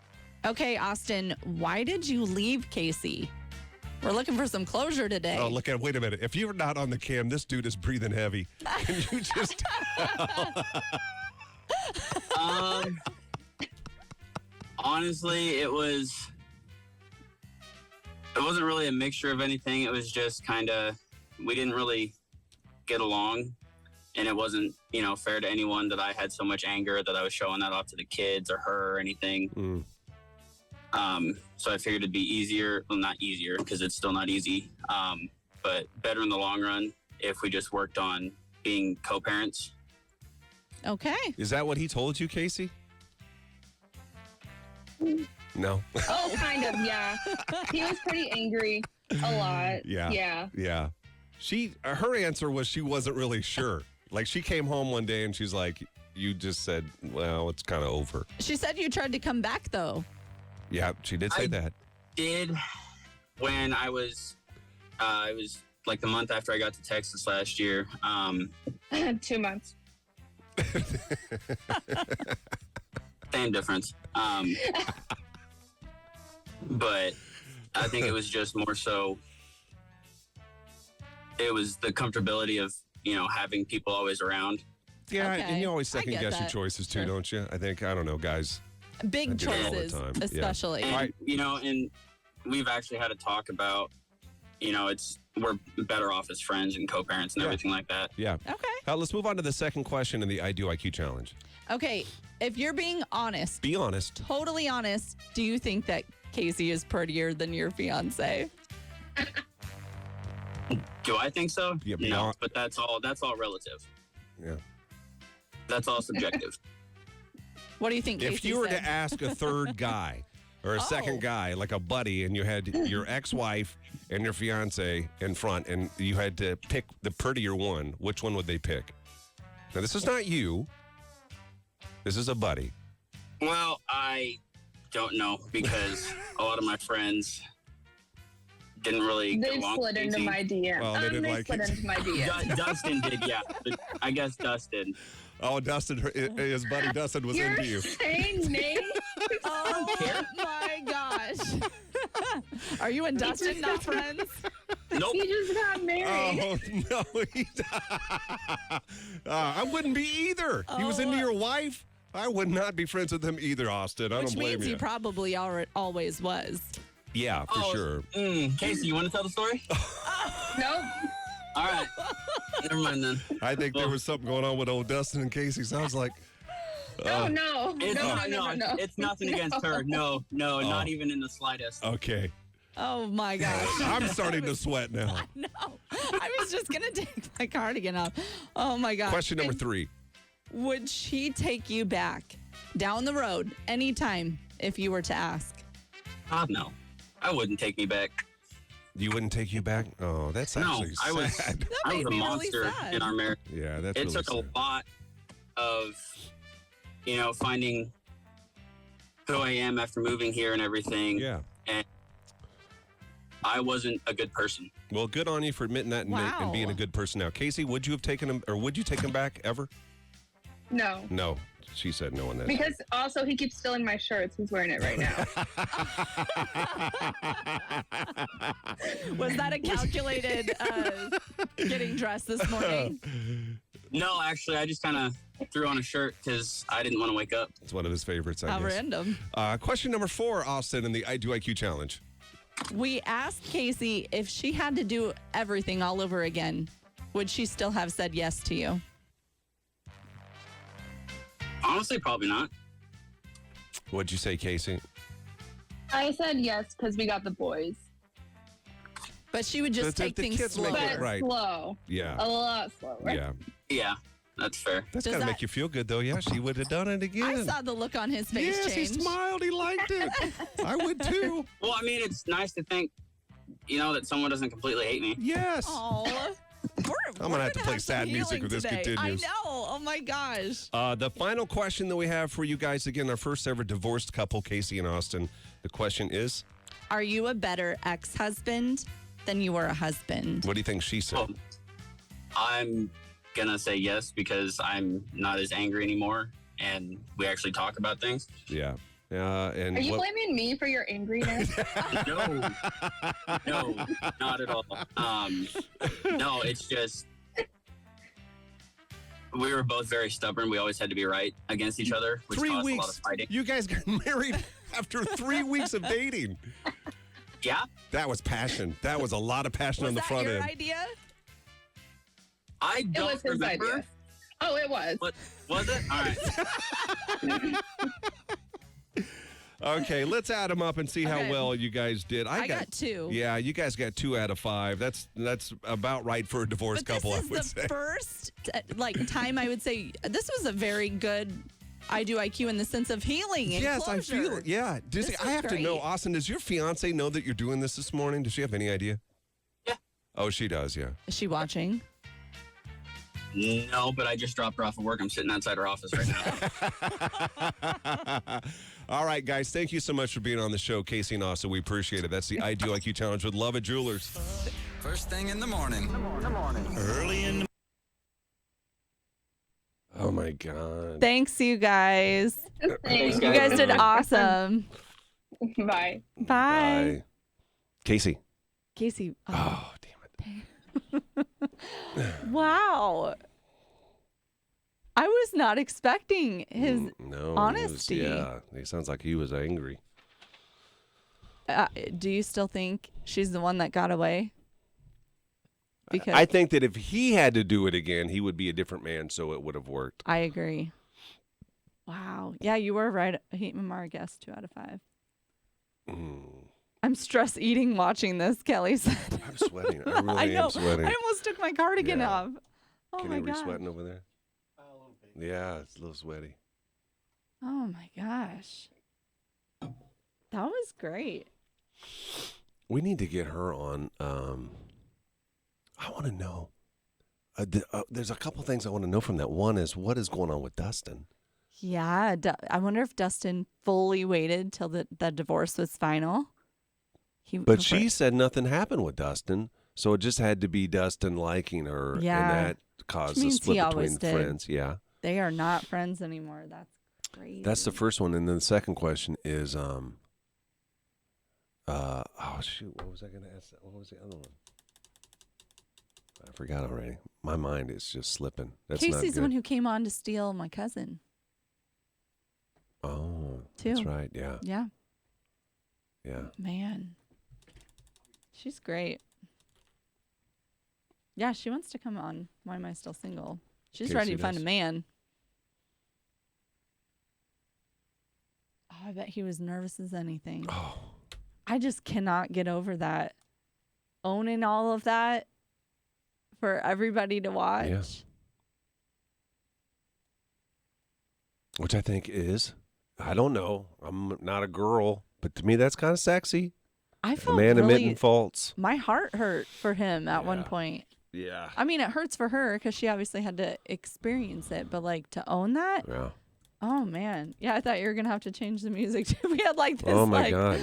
Okay, Austin, why did you leave Casey? We're looking for some closure today. Oh, look at. Wait a minute. If you're not on the cam, this dude is breathing heavy. Can you just? Honestly, it wasn't really a mixture of anything. It was just kind of, we didn't really get along, and it wasn't, fair to anyone that I had so much anger that I was showing that off to the kids or her or anything. So I figured it'd be easier. Well, not easier because it's still not easy, but better in the long run if we just worked on being co-parents. Okay. Is that what he told you, Casey? No. Oh, kind of, yeah. He was pretty angry a lot. Yeah. Yeah. Her answer was she wasn't really sure. Like, she came home one day and she's like, you just said, well, it's kind of over. She said you tried to come back though. Yeah, she did say I that. Did when it was like the month after I got to Texas last year. 2 months. Same difference. But I think it was just more so, it was the comfortability of, having people always around. Yeah, Okay. and you always I second get guess your that. choice too, Sure. don't you? I think, I don't know, guys. Big I do that all the choices, time. Yeah. especially. And, Right. and we've actually had a talk about, we're better off as friends and co-parents and Yeah. everything like that. Yeah. Okay. Let's move on to the second question in the I Do IQ challenge. Okay. If you're being honest, Be honest. totally honest, do you think that Casey is prettier than your fiance? Do I think so? Yeah, be no, hon- but that's all relative. Yeah. That's all subjective. What do you think? If Casey you were said? to ask a third guy or a Oh. second guy, like a buddy, and you had your ex-wife and your fiance in front, and you had to pick the prettier one, which one would they pick? Now, this is not you. This is a buddy. Well, I don't know because a lot of my friends didn't really get They along slid with into Casey. my DM. Well, they didn't they like slid it. into my DM. Dustin did, yeah. I guess Dustin. Oh, Dustin, his buddy Dustin was You're into you. saying names? Oh my gosh. Are you and Dustin not friends? Nope. He just got married. Oh, no. I wouldn't be either. He was into your wife. I would not be friends with him either, Austin. I Which don't blame means you. he probably always was. Yeah, for sure. Casey, you want to tell the story? Nope. All right. Never mind then. I think there was something going on with old Dustin and Casey. Sounds like. Oh, no. It's, No. it's nothing against her. No, not even in the slightest. Okay. Oh my gosh. I'm starting to sweat now. No. I was just going to take my cardigan off. Oh my gosh. Question number 3. Would she take you back Down the road, anytime, if you were to ask. God, no. I wouldn't take me back. You wouldn't take you back? Oh, that's actually I was sad. I was made a me really monster sad. in our marriage. Yeah, that's It really took sad. a lot of, finding who I am after moving here and everything. Yeah. And I wasn't a good person. Well, good on you for admitting that and being a good person now. Casey, would you have taken him, or would you take him back ever? No. No. She said no on that. Because also he keeps stealing my shirts. He's wearing it right now. Was that a calculated getting dressed this morning? No, actually, I just kind of threw on a shirt because I didn't want to wake up. It's one of his favorites, I How guess. random. Question number 4, Austin, in the I Do IQ challenge. We asked Casey if she had to do everything all over again, would she still have said yes to you? Honestly, probably not. What'd you say, Casey? I said yes because we got the boys. But she would just The take things kids make slower. it But right. slow. Yeah. A lot slower. Yeah. Yeah, that's fair. That's Does got to that- make you feel good, though. Yeah, she would have done it again. I saw the look on his face yes, change. he smiled. He liked it. I would, too. Well, I mean, it's nice to think, that someone doesn't completely hate me. Yes. Oh, I'm gonna have to play sad music if this continues. I know. Oh my gosh. The final question that we have for you guys, again, our first ever divorced couple, Casey and Austin. The question is, Are you a better ex-husband than you were a husband? what do you think she said? Well, I'm going to say yes because I'm not as angry anymore and we actually talk about things. Yeah. And Are you blaming me for your angriness? No, not at all. No, it's just we were both very stubborn. We always had to be right against each other, which 3 caused a lot weeks. of fighting. You guys got married after 3 weeks of dating. Yeah, That was passion. That was a lot of passion Was on the that front your end. idea? I It don't was his remember. idea. Oh, it was. What was it? All right. Okay, let's add them up and see how Okay. well you guys did. I got 2. Yeah, you guys got 2 out of 5. That's about right for a divorced But couple, I this would is the say. first time I would say this was a very good I Do IQ in the sense of healing and Yes, I feel closure. it. Yeah. This I was have to know, great. Austin, does your fiance know that you're doing this morning? Does she have any idea? Yeah. Oh, she does, yeah. Is she watching? No, but I just dropped her off of work. I'm sitting outside her office right now. All right, guys, thank you so much for being on the show, Casey and Austin. We appreciate it. That's the I Do IQ Challenge with Love It Jewelers. First thing in the morning. Early in the Oh, my God. Thanks, you guys. Thanks, You guys did awesome. Bye. Bye. Bye. Casey. Casey. Oh, damn it. Wow. I was not expecting his. No, honesty. He sounds like he was angry. Do you still think she's the one that got away? Because I think that if he had to do it again, he would be a different man, so it would have worked. I agree. Wow. Yeah, you were right. Mara guessed 2 out of 5. I'm stress eating watching this, Kelly said. I'm sweating. I really I know. am sweating. I almost took my cardigan Yeah. off. Oh Can my you be god. sweating over there? Yeah, it's a little sweaty. Oh my gosh. That was great. We need to get her on. I want to know. There's a couple things I want to know from that. One is, what is going on with Dustin? Yeah. I wonder if Dustin fully waited till the divorce was final. But she said nothing happened with Dustin, so it just had to be Dustin liking her, Yeah. and that caused Which a means split he always between did. friends. Yeah, They are not friends anymore. That's crazy. that's the first one, and then the second question is, oh shoot, what was I going to ask? What was the other one? I forgot already. My mind is just slipping. That's not Casey's good. the one who came on to steal my cousin. Oh, too. that's right. Yeah, Yeah. yeah. Man. She's great. Yeah, she wants to come on. Why am I still single? She's ready Casey to find a does. man. Oh, I bet he was nervous as anything. Oh, I just cannot get over that. Owning all of that for everybody to watch. which I think is I don't know. I'm not a girl, but to me, that's kind of sexy. I A felt man really, admitting faults. my heart hurt for him at one Yeah. point. Yeah. I mean, it hurts for her because she obviously had to experience it, but like to own that, Yeah. oh man, yeah, I thought you were gonna have to change the music too. We had like this Oh my like God.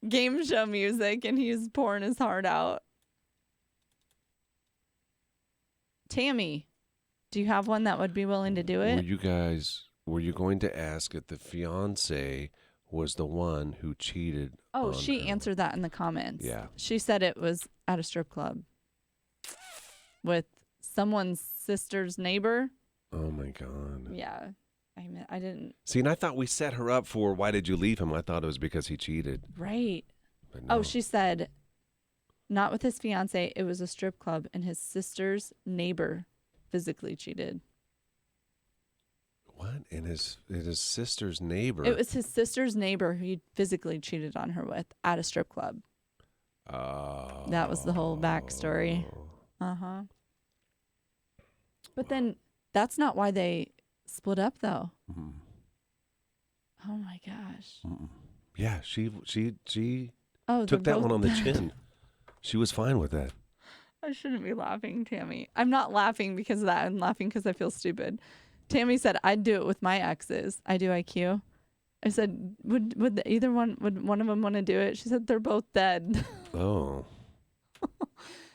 game show music, and he's pouring his heart out. Tammy, do you have one that would be willing to do it? Were you going to ask if the fiance was the one who cheated? Oh, on she her? answered that in the comments. Yeah. She said it was at a strip club with someone's sister's neighbor. Oh my God. Yeah. I didn't. See, and I thought we set her up for why did you leave him? I thought it was because he cheated. Right. But no. Oh, she said not with his fiance. It was a strip club, and his sister's neighbor physically cheated. What? And his sister's neighbor. It was his sister's neighbor who he physically cheated on her with at a strip club. Oh. That was the whole backstory. Uh-huh. But then that's not why they split up, though. Mm. Oh my gosh. Mm-mm. Yeah, she Oh, took they're that one both on the dead. chin. She was fine with that. I shouldn't be laughing, Tammy. I'm not laughing because of that. I'm laughing because I feel stupid. Tammy said, I'd do it with my exes. I do IQ. I said, would one of them want to do it? She said, they're both dead. Oh.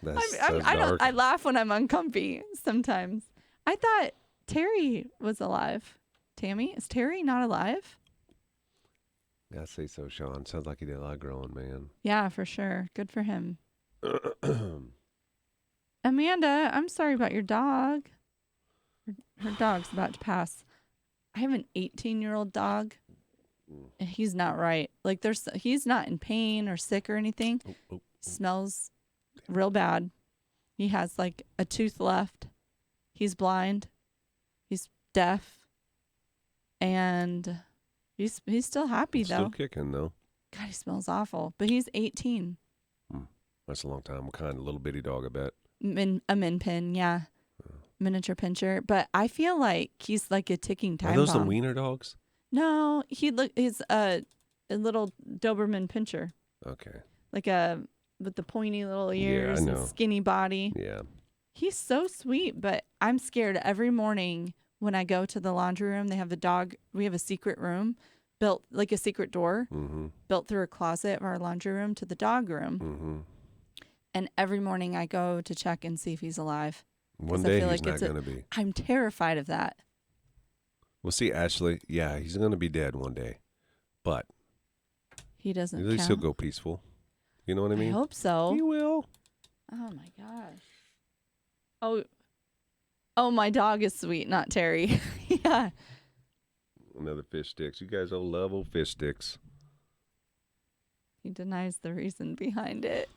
That's I laugh when I'm uncomfy sometimes. I thought Terry was alive. Tammy, is Terry not alive? I say so, Sean. Sounds like he did a lot of growing, man. Yeah, for sure. Good for him. Amanda, I'm sorry about your dog. Her dog's about to pass. I have an 18-year-old dog, and he's not right. Like he's not in pain or sick or anything. Smells real bad. He has like a tooth left. He's blind. He's deaf. And he's still happy though. Still kicking though. God, he smells awful. But he's 18. That's a long time. What kind of little bitty dog? I bet. A min pin, yeah. Miniature pincher. But I feel like he's like a ticking time Are those bomb. the wiener dogs? No, he's a little Doberman pincher. Okay. Like with the pointy little ears I and know. skinny body. Yeah. He's so sweet, but I'm scared every morning when I go to the laundry room. They have the dog. We have a secret room built, like a secret door, built through a closet of our laundry room to the dog room. Mm-hmm. And every morning I go to check and see if he's alive. One 'Cause I day feel he's like not it's a- going to be. I'm terrified of that. We'll see, Ashley. Yeah, he's going to be dead one day. But He doesn't at least count. he'll go peaceful. You know what I mean? I hope so. He will. Oh my gosh. Oh, my dog is sweet, not Terry. Yeah. Another fish sticks. You guys all love old fish sticks. He denies the reason behind it.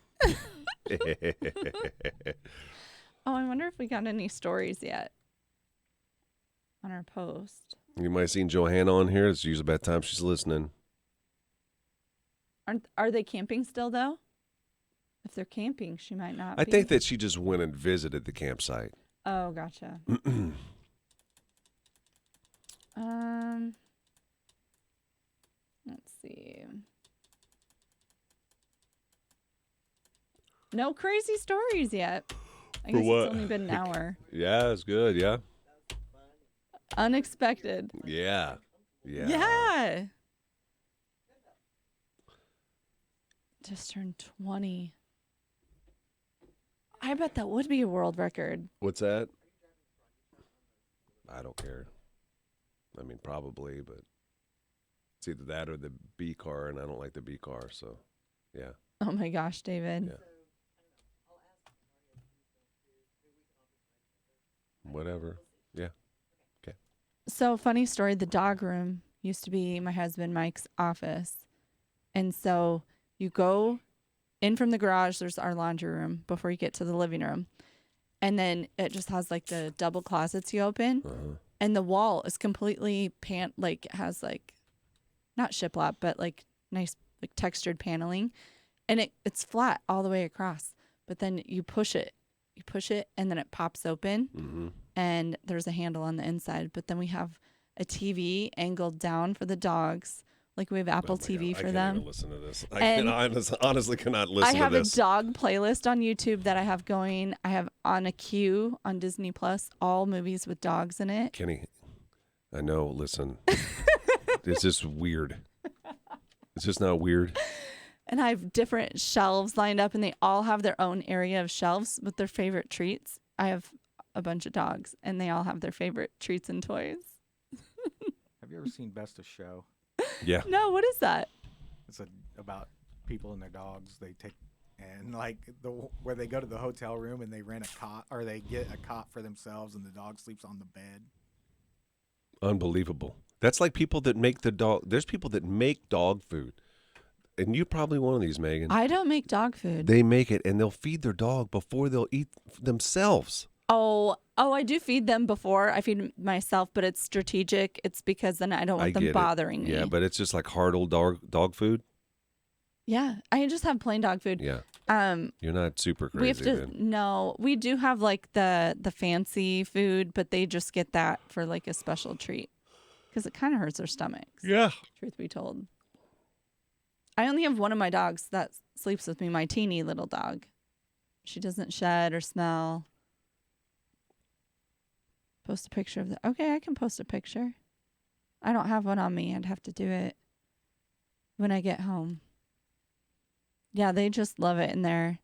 Oh, I wonder if we got any stories yet on our post. You might have seen Johanna on here. It's usually about time she's listening. Are they camping still though? If they're camping, she might not. I be. think that she just went and visited the campsite. Oh, gotcha. Let's see. No crazy stories yet. I For guess what? it's only been an hour. Yeah, it's good. Yeah. Unexpected. Yeah. Yeah. Yeah. Just turned 20. I bet that would be a world record. What's that? I don't care. I mean, probably, but it's either that or the B car, and I don't like the B car, so yeah. Oh my gosh, David. Yeah. Whatever. Yeah. Okay. So, funny story, the dog room used to be my husband Mike's office. And so you go in from the garage, there's our laundry room before you get to the living room. And then it just has like the double closets you open. And the wall is completely has like not shiplap, but like nice like textured paneling. And it's flat all the way across. But then you push it and then it pops open. And there's a handle on the inside. But then we have a TV angled down for the dogs. Like we have Apple TV for I can't them. even listen to this. And honestly cannot listen I have to this. a dog playlist on YouTube that I have going. I have on a queue on Disney Plus all movies with dogs in it. Kenny, I know. Listen, it's just weird. It's just not weird. And I have different shelves lined up, and they all have their own area of shelves with their favorite treats. I have a bunch of dogs, and they all have their favorite treats and toys. Have you ever seen Best of Show? Yeah. No, what is that? It's about people and their dogs. They take and like where they go to the hotel room and they rent a cot or they get a cot for themselves and the dog sleeps on the bed. Unbelievable. That's like people that make the dog. There's people that make dog food. And you're probably one of these, Megan. I don't make dog food. They make it and they'll feed their dog before they'll eat themselves. Oh, I do feed them before I feed myself, but it's strategic. It's because then I don't want them bothering me. Yeah, but it's just like hard old dog food. Yeah, I just have plain dog food. Yeah. You're not super crazy. We have to then. no. We do have like the fancy food, but they just get that for like a special treat because it kind of hurts their stomachs. Yeah. Truth be told, I only have one of my dogs that sleeps with me. My teeny little dog. She doesn't shed or smell. Post a picture of that. Okay, I can post a picture. I don't have one on me. I'd have to do it when I get home. Yeah, they just love it in there.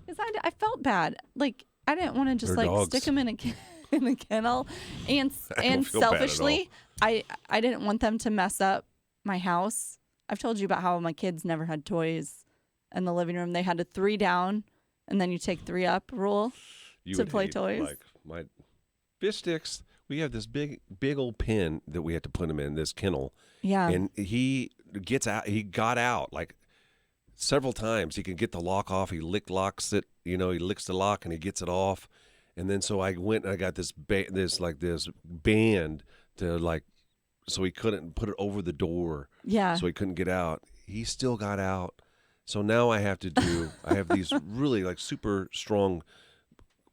Because I felt bad. Like, I didn't want to just They're like dogs. stick them in a kennel. And I don't feel bad at all. selfishly, I didn't want them to mess up my house. I've told you about how my kids never had toys in the living room. They had a 3 down and then you take 3 up rule You to would play hate, toys. Like my fish sticks. We have this big old pen that we had to put him in this kennel. Yeah. And he gets out. He got out like several times. He can get the lock off. He locks it. He licks the lock and he gets it off. And then so I went and I got this band to like, so he couldn't put it over the door. Yeah. So he couldn't get out. He still got out. So now I have these really like super strong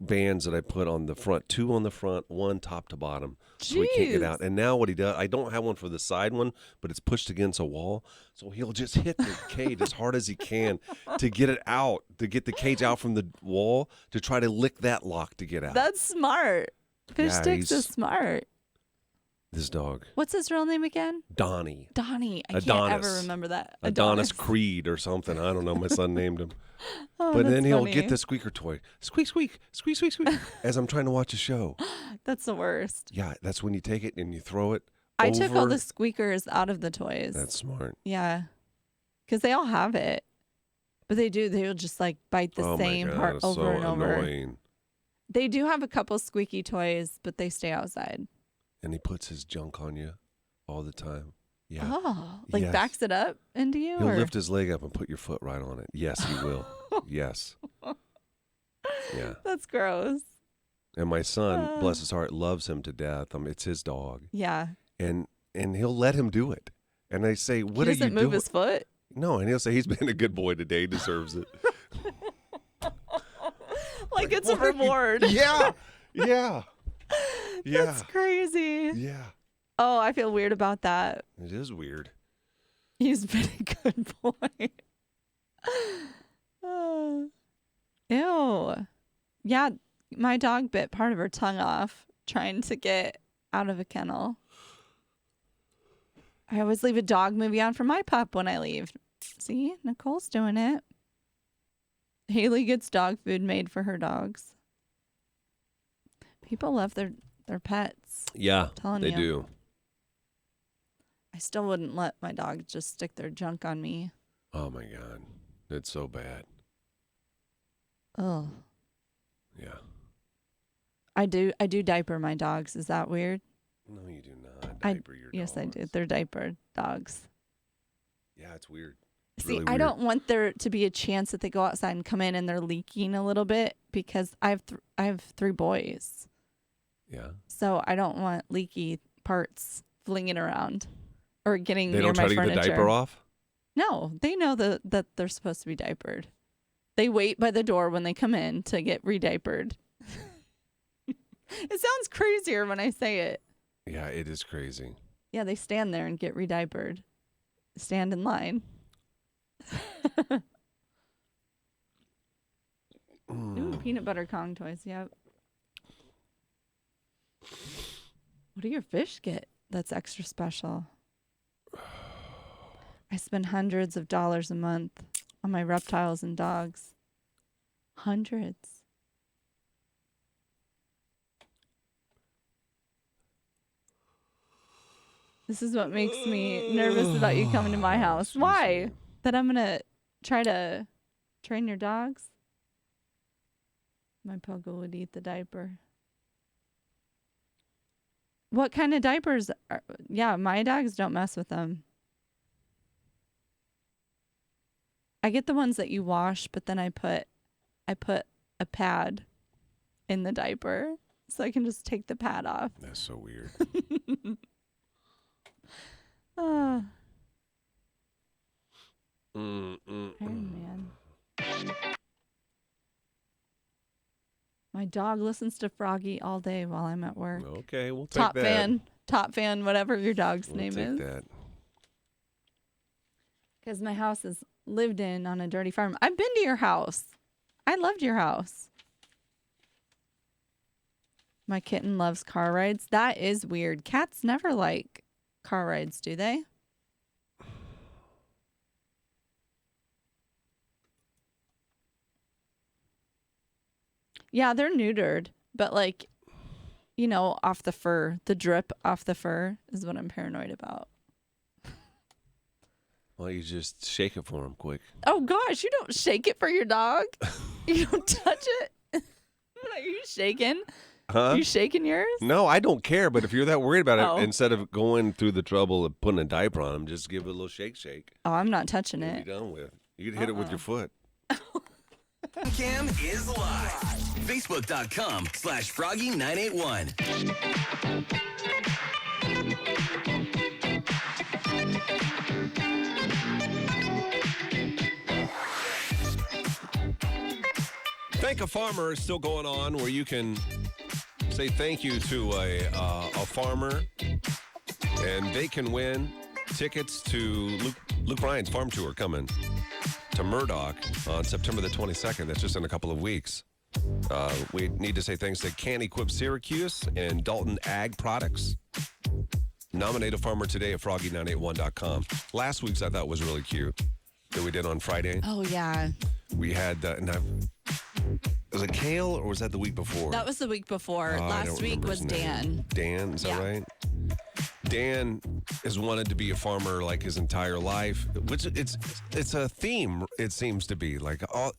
bands that I put on the front, 2 on the front, 1 top to bottom. So he can't get out. And now what he does, I don't have one for the side one, but it's pushed against a wall. So he'll just hit the cage as hard as he can to get it out, to get the cage out from the wall, to try to lick that lock to get out. That's smart. Fish Yeah, sticks is he's- smart. This dog, What's his real name again? Donnie. Donnie. I can't Adonis. ever remember that. Adonis Creed or something. I don't know. My son named him. Oh, But then that's he'll funny. get the squeaker toy. Squeak, squeak, squeak, squeak, squeak, as I'm trying to watch a show. That's the worst. Yeah, that's when you take it and you throw it I took all over. the squeakers out of the toys. That's smart. Yeah. Because they all have it. But they'll just like bite the oh same my God, part it's over so and over. annoying. They do have a couple squeaky toys, but they stay outside. And he puts his junk on you all the time. Yeah. Oh, like Yes. backs it up into you? He'll or? lift his leg up and put your foot right on it. Yes, he will. Yes. Yeah. That's gross. And my son, bless his heart, loves him to death. It's his dog. Yeah. And he'll let him do it. And I say, what he are you doesn't doing? move his foot? No, and he'll say, he's been a good boy today. He deserves it. Like it's a what are you- reward. Yeah. Yeah. Yeah. That's crazy. Yeah. Oh, I feel weird about that. It is weird. He's been a good boy. Ew. Yeah, my dog bit part of her tongue off trying to get out of a kennel. I always leave a dog movie on for my pup when I leave. See, Nicole's doing it. Haley gets dog food made for her dogs. People love their pets. Yeah, Telling they you. do. I still wouldn't let my dog just stick their junk on me. Oh my God, it's so bad. Oh, Yeah. I do diaper my dogs. Is that weird? No, you do not diaper your Yes, I dogs. do. They're diaper dogs. Yeah, it's weird. It's See, really I weird. don't want there to be a chance that they go outside and come in and they're leaking a little bit because I have 3 boys. Yeah. So I don't want leaky parts flinging around or getting They near don't try my to furniture. get the diaper off? No, they know that they're supposed to be diapered. They wait by the door when they come in to get re-diapered. It sounds crazier when I say it. Yeah, it is crazy. Yeah, they stand there and get rediapered. Stand in line. Ooh, peanut butter Kong toys. Yep. What do your fish get that's extra special? I spend hundreds of dollars a month on my reptiles and dogs. Hundreds. This is what makes me nervous about you coming to my house. Why? That I'm going to try to train your dogs? My Pogo would eat the diaper. What kind of diapers? Yeah, my dogs don't mess with them. I get the ones that you wash, but then I put a pad in the diaper so I can just take the pad off. That's so weird. Man. My dog listens to Froggy all day while I'm at work. Okay, we'll take that. Top fan, whatever your dog's We'll name take is. that. Because my house is lived in on a dirty farm. I've been to your house. I loved your house. My kitten loves car rides. That is weird. Cats never like car rides, do they? Yeah, they're neutered, but like, you know, off the fur, the drip off the fur is what I'm paranoid about. Well, you just shake it for him quick. Oh gosh, you don't shake it for your dog. You don't touch it. Are you shaking? Huh? You shaking yours? No, I don't care. But if you're that worried about it, Oh. instead of going through the trouble of putting a diaper on him, just give it a little shake. Oh, I'm not touching You'll it. be done with. You can hit it with your foot. Cam is live. Facebook.com/Froggy981. Thank a Farmer is still going on, where you can say thank you to a farmer, and they can win tickets to Luke Bryan's farm tour coming to Murdoch on September the 22nd. That's just in a couple of weeks. We need to say thanks to Can Equip Syracuse and Dalton Ag Products. Nominate a farmer today at froggy981.com. Last week's I thought was really cute that we did on Friday. Oh yeah. We had, was it Kale or was that the week before? That was the week before. I Last don't week remember was his name. Dan. Dan, is that Yeah. right? Dan has wanted to be a farmer like his entire life, which it's a theme. It seems to be like all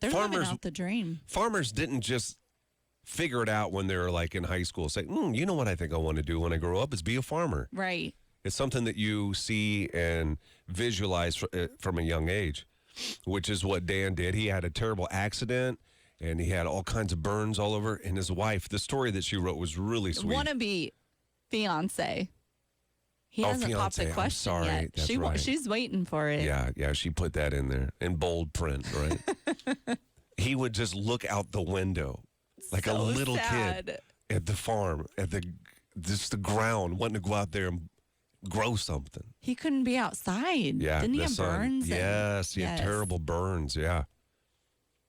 They're living farmers. out the dream. Farmers didn't just figure it out when they were like in high school. Say, you know what I think I want to do when I grow up is be a farmer. Right. It's something that you see and visualize from a young age, which is what Dan did. He had a terrible accident, and he had all kinds of burns all over. And his wife, the story that she wrote was really sweet. Wannabe fiance. He hasn't popped fiance. the I'm question sorry. yet. That's right. She's waiting for it. Yeah, she put that in there in bold print, right? He would just look out the window like a So little sad. kid at the farm, at the ground, wanting to go out there and grow something. He couldn't be outside. Yeah, Didn't he the have sun. burns? Yes, he had terrible burns. Yeah.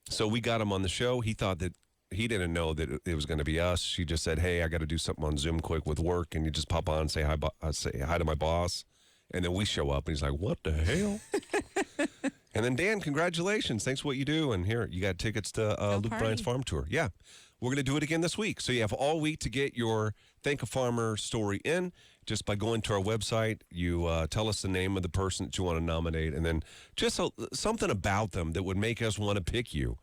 So we got him on the show. He thought that he didn't know that it was going to be us. She just said, "Hey, I got to do something on Zoom quick with work, and you just pop on and say hi to my boss." And then we show up, and he's like, "What the hell?" And then Dan, congratulations! Thanks for what you do. And here you got tickets to Luke Bryan's farm tour. Yeah, we're going to do it again this week. So you have all week to get your Thank a Farmer story in. Just by going to our website, you tell us the name of the person that you want to nominate, and then just something about them that would make us want to pick you.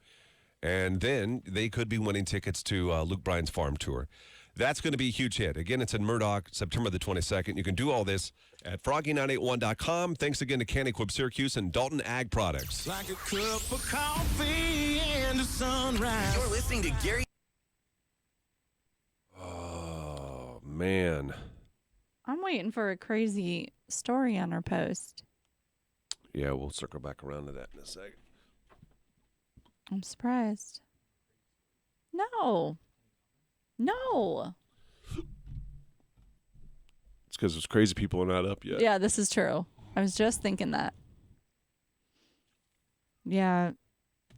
And then they could be winning tickets to Luke Bryan's farm tour. That's going to be a huge hit. Again, it's in Murdoch, September the 22nd. You can do all this at froggy981.com. Thanks again to Can Equip Syracuse and Dalton Ag Products. Like a cup of coffee and a sunrise. You're listening to Gary. Oh, man. I'm waiting for a crazy story on our post. Yeah, we'll circle back around to that in a second. I'm surprised. No. No. It's because those crazy people are not up yet. Yeah, this is true. I was just thinking that. Yeah,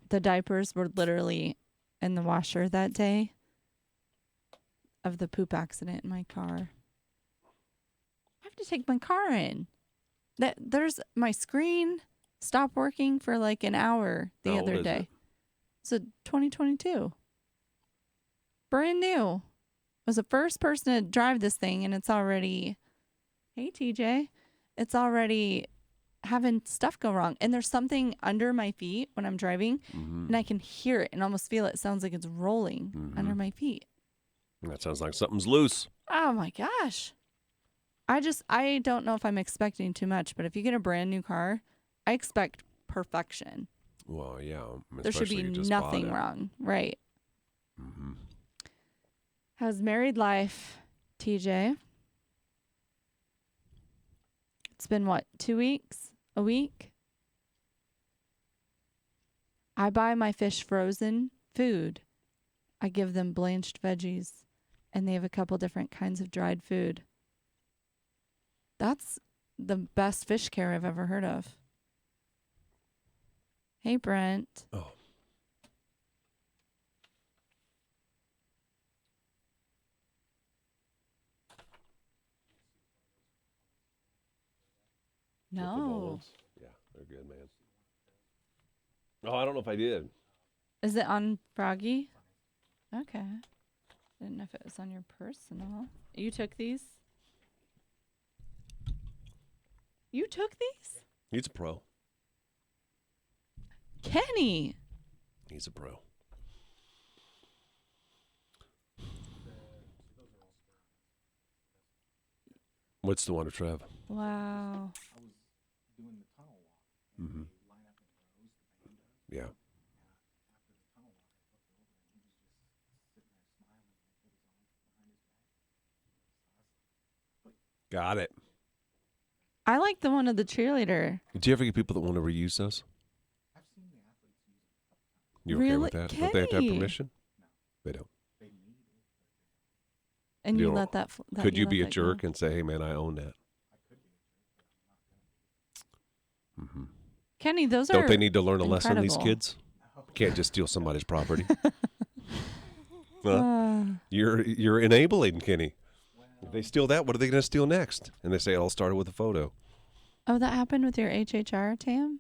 the diapers were literally in the washer that day of the poop accident in my car. I have to take my car in. There's my screen stopped working for like an hour the How other old is day. it? So 2022. Brand new. Was the first person to drive this thing, and it's already, hey TJ, it's already having stuff go wrong. And there's something under my feet when I'm driving, and I can hear it and almost feel it. It sounds like it's rolling under my feet. That sounds like something's loose. Oh my gosh. I don't know if I'm expecting too much, but if you get a brand new car, I expect perfection. Well, yeah. There should be especially you just nothing bought it. wrong. Right. Mm-hmm. How's married life, TJ? It's been what, 2 weeks? A week? I buy my fish frozen food. I give them blanched veggies, and they have a couple different kinds of dried food. That's the best fish care I've ever heard of. Hey, Brent. Oh. No. Yeah, they're good, man. Oh, I don't know if I did. Is it on Froggy? Okay. Didn't know if it was on your personal. You took these? You took these? He's a pro. Kenny. He's a pro. What's the one to Trev? Wow. Mm-hmm. Yeah. Got it. I like the one of the cheerleader. Do you ever get people that want to reuse those? You okay with Really? that? Don't they have to have Kenny. permission? They don't. And You you don't- let that. Could you let be a that jerk go? and say, "Hey, man, I own that"? Mm-hmm. Kenny, those are. Don't they need to learn a lesson? These incredible. kids can't just steal somebody's property. Huh? You're enabling Kenny. If they steal that, what are they going to steal next? And they say it all started with a photo. Oh, that happened with your HHR, Tam?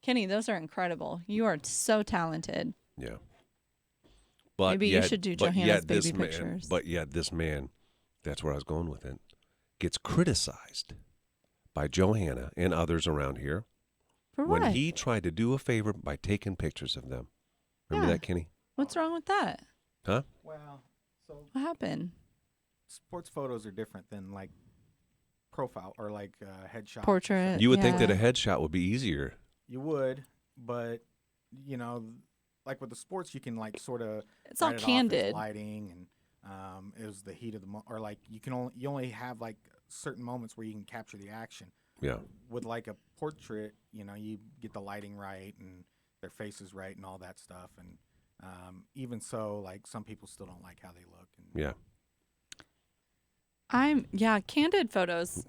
Kenny, those are incredible. You are so talented. Yeah. But Maybe you should do Johanna's baby this man, pictures. but yet this man, that's where I was going with it, gets criticized by Johanna and others around here For when what? he tried to do a favor by taking pictures of them. Remember Yeah. that, Kenny? What's wrong with that? Huh? Well, so What happened? sports photos are different than like profile or like headshot. Portrait. You would think that a yeah. headshot would be easier. You would, but you know, like with the sports, you can like sort of It's all write it off as candid. lighting and it was the heat of the or like you only have like certain moments where you can capture the action. Yeah. With like a portrait, you know, you get the lighting right and their faces right and all that stuff. And even so, like some people still don't like how they look. And Yeah. Candid photos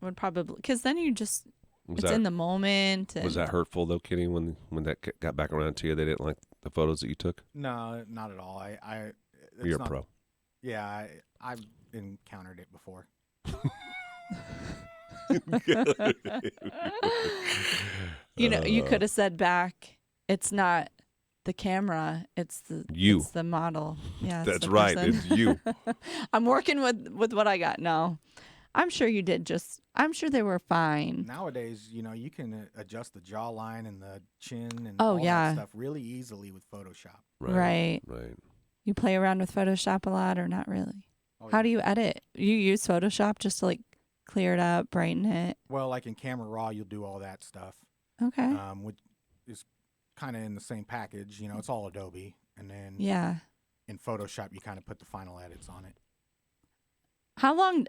would probably, because then you just, Was it's that, in the moment. was and- that hurtful though, Kenny? When that got back around to you, they didn't like the photos that you took. No, not at all. It's You're a not, pro. Yeah, I've encountered it before. You know, you could have said back, it's not the camera, it's the You. it's the model. Yeah, it's That's the right. person. It's you. I'm working with what I got. No, I'm sure you did. I'm sure they were fine. Nowadays, you know, you can adjust the jawline and the chin and Oh, all yeah. that stuff really easily with Photoshop. Right. Right. You play around with Photoshop a lot, or not really? Oh, How yeah. do you edit? You use Photoshop just to like clear it up, brighten it. Well, like in Camera Raw, you'll do all that stuff, Okay. which is kind of in the same package. You know, it's all Adobe, and then Yeah. in Photoshop, you kind of put the final edits on it. How long?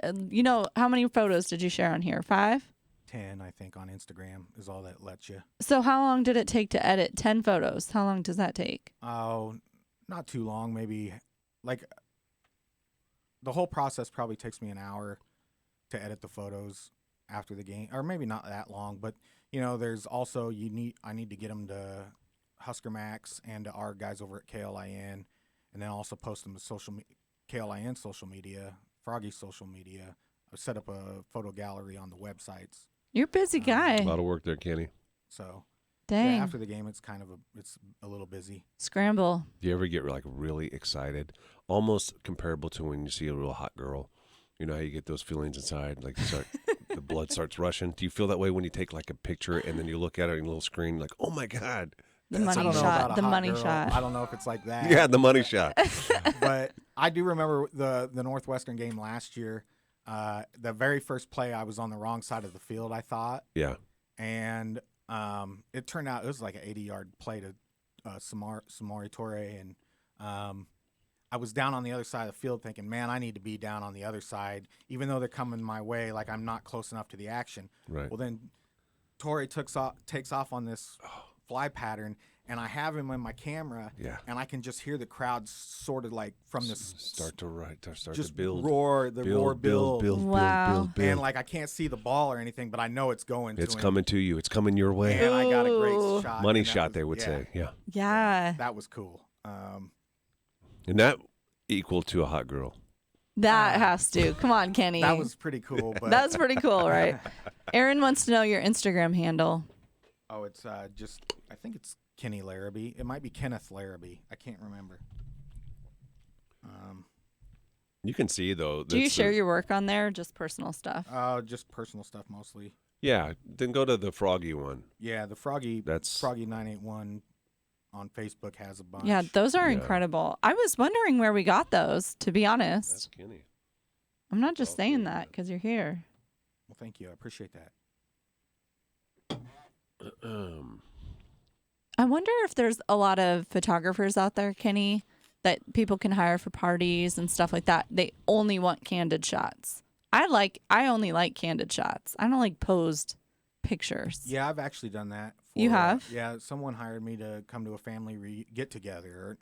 How many photos did you share on here? 5. 10, I think, on Instagram is all that lets you. So how long did it take to edit 10 photos? How long does that take? Oh, not too long. Maybe like the whole process probably takes me an hour to edit the photos after the game, or maybe not that long. But there's also I need to get them to Husker Max and to our guys over at KLIN, and then also post them to KLIN social media, Froggy's social media. I've set up a photo gallery on the websites. You're a busy guy. A lot of work there, Kenny. So Dang. yeah, after the game, it's a little busy. Scramble. Do you ever get like really excited, almost comparable to when you see a real hot girl? You know how you get those feelings inside, like the blood starts rushing. Do you feel that way when you take like a picture and then you look at it on a little screen, like, oh my God, The that's I money don't know shot. about a The hot money girl. shot. I don't know if it's like that. yeah, the money shot. But I do remember the Northwestern game last year. The very first play, I was on the wrong side of the field, I thought. Yeah, And it turned out it was like an 80-yard play to Samori Torre. And I was down on the other side of the field thinking, man, I need to be down on the other side. Even though they're coming my way, like I'm not close enough to the action. right. Well, then Torre takes off on this fly pattern, and I have him in my camera, Yeah. and I can just hear the crowd sort of like from this Start to just build. roar, build. Wow. And like I can't see the ball or anything, but I know it's going It's to him. coming to you. It's coming your way. And I got a Ooh. great shot. Money and that shot, was- they would yeah, say. Yeah. Yeah. That was cool. And that equal to a hot girl. That has to. Come on, Kenny. That was pretty cool. But That's pretty cool, right? Aaron wants to know your Instagram handle. oh, it's I think it's Kenny Larrabee. It might be Kenneth Larrabee. I can't remember. You can see, though. Do you that's share the- your work on there or just personal stuff? Just personal stuff mostly. Yeah. Then go to the Froggy one. Yeah, the Froggy That's- Froggy 981 on Facebook has a bunch. Yeah, those are Yeah. incredible. I was wondering where we got those, to be honest. That's Kenny. I'm not just Oh, saying cool. that because you're here. Well, thank you. I appreciate that. I wonder if there's a lot of photographers out there, Kenny, that people can hire for parties and stuff like that. They only want candid shots. I only like candid shots. I don't like posed pictures. Yeah, I've actually done that. You have? Yeah, someone hired me to come to a family get together.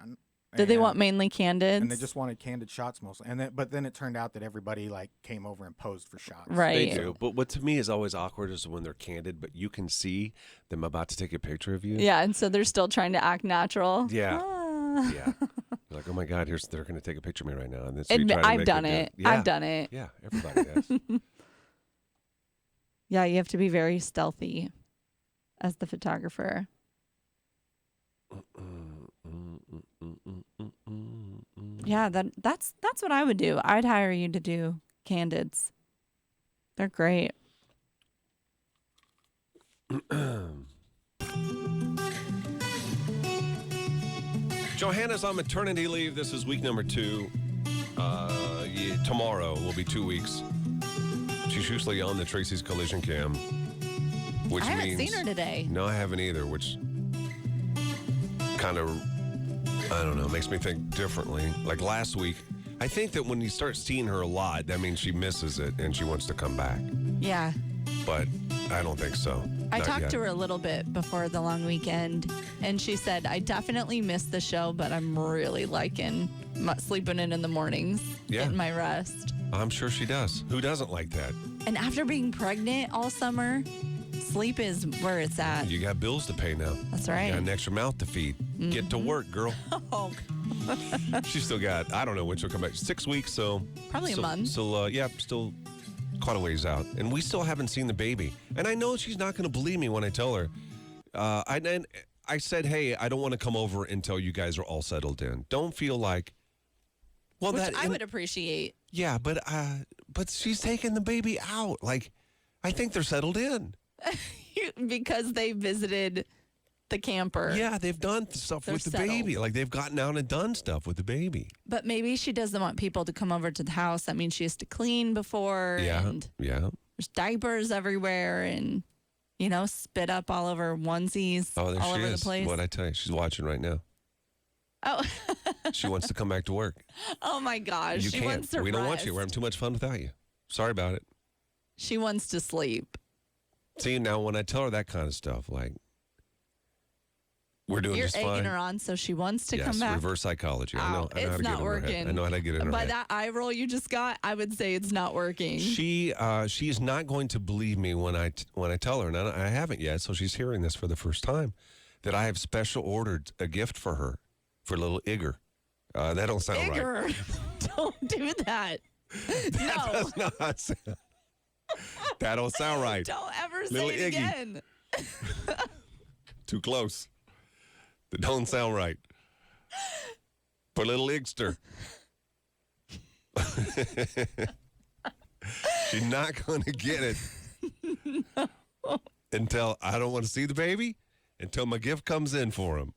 Did they want mainly candid? And they just wanted candid shots mostly. But then it turned out that everybody like came over and posed for shots. Right. They do. But what to me is always awkward is when they're candid, but you can see them about to take a picture of you. Yeah, and so they're still trying to act natural. Yeah. Ah. Yeah. You're like, oh my God, they're going to take a picture of me right now. And then so And you try to I've make done good. it. Yeah. I've done it. Yeah, everybody has. Yeah, you have to be very stealthy as the photographer. Yeah, that's what I would do. I'd hire you to do candids. They're great. Johanna's on maternity leave. This is week number 2. Tomorrow will be 2 weeks. She's usually on the Tracy's Collision Cam, which I haven't means seen her today. No, I haven't either, which kind of, I don't know, makes me think differently. Like last week, I think that when you start seeing her a lot, that means she misses it and she wants to come back. Yeah. But I don't think so. I Not talked yet. to her a little bit before the long weekend, and she said, I definitely missed the show, but I'm really liking sleeping in the mornings, Yeah. getting my rest. I'm sure she does. Who doesn't like that? And after being pregnant all summer, sleep is where it's at. You got bills to pay now. That's You right. got an extra mouth to feed. Get to work, girl. Oh, She's still got, I don't know when she'll come back. 6 weeks, so. Probably a month. Still, still quite a ways out. And we still haven't seen the baby. And I know she's not going to believe me when I tell her. I said, hey, I don't want to come over until you guys are all settled in. Don't feel like. Well, which I would appreciate. Yeah, but she's taking the baby out. Like, I think they're settled in. Because they visited the camper. Yeah, they've done stuff They're with the settled. baby. Like, they've gotten out and done stuff with the baby. But maybe she doesn't want people to come over to the house. That means she has to clean before. Yeah, And yeah. there's diapers everywhere and, spit up all over onesies Oh, there all she over is. the place. What I tell you, she's watching right now. Oh. She wants to come back to work. Oh, my gosh. You she can't. wants to We don't want you. rest. We're having too much fun without you. Sorry about it. She wants to sleep. See, now when I tell her that kind of stuff, like We're doing You're just egging fine. her on, so she wants to Yes, come back. reverse psychology. I know. I know how it's to not get in her head. working. I know how to get in her By head. that eye roll you just got, I would say it's not working. She is not going to believe me when I tell her, and I haven't yet, so she's hearing this for the first time, that I have special ordered a gift for her, for little Igor. That don't sound right. Igor, don't do that. That does not sound. That don't sound right. Don't ever Little say it Iggy. again. Too close. That don't sound right. For little Igster. She's not going to get it until I don't want to see the baby, until my gift comes in for him.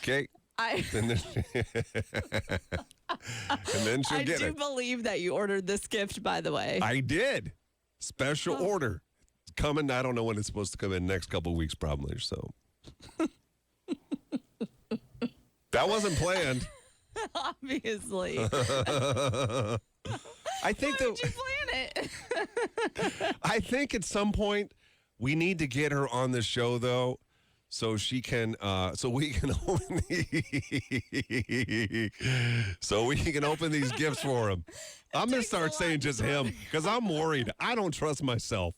Okay? And then, and then she'll I get do it. believe that you ordered this gift, by the way. I did. Special order. It's coming. I don't know when it's supposed to come in. Next couple of weeks, probably. So that wasn't planned. Obviously. I think Why did you plan it? I think at some point we need to get her on the show, though, so she can, so we can open these gifts for him. I'm gonna start saying just him because I'm worried. I don't trust myself.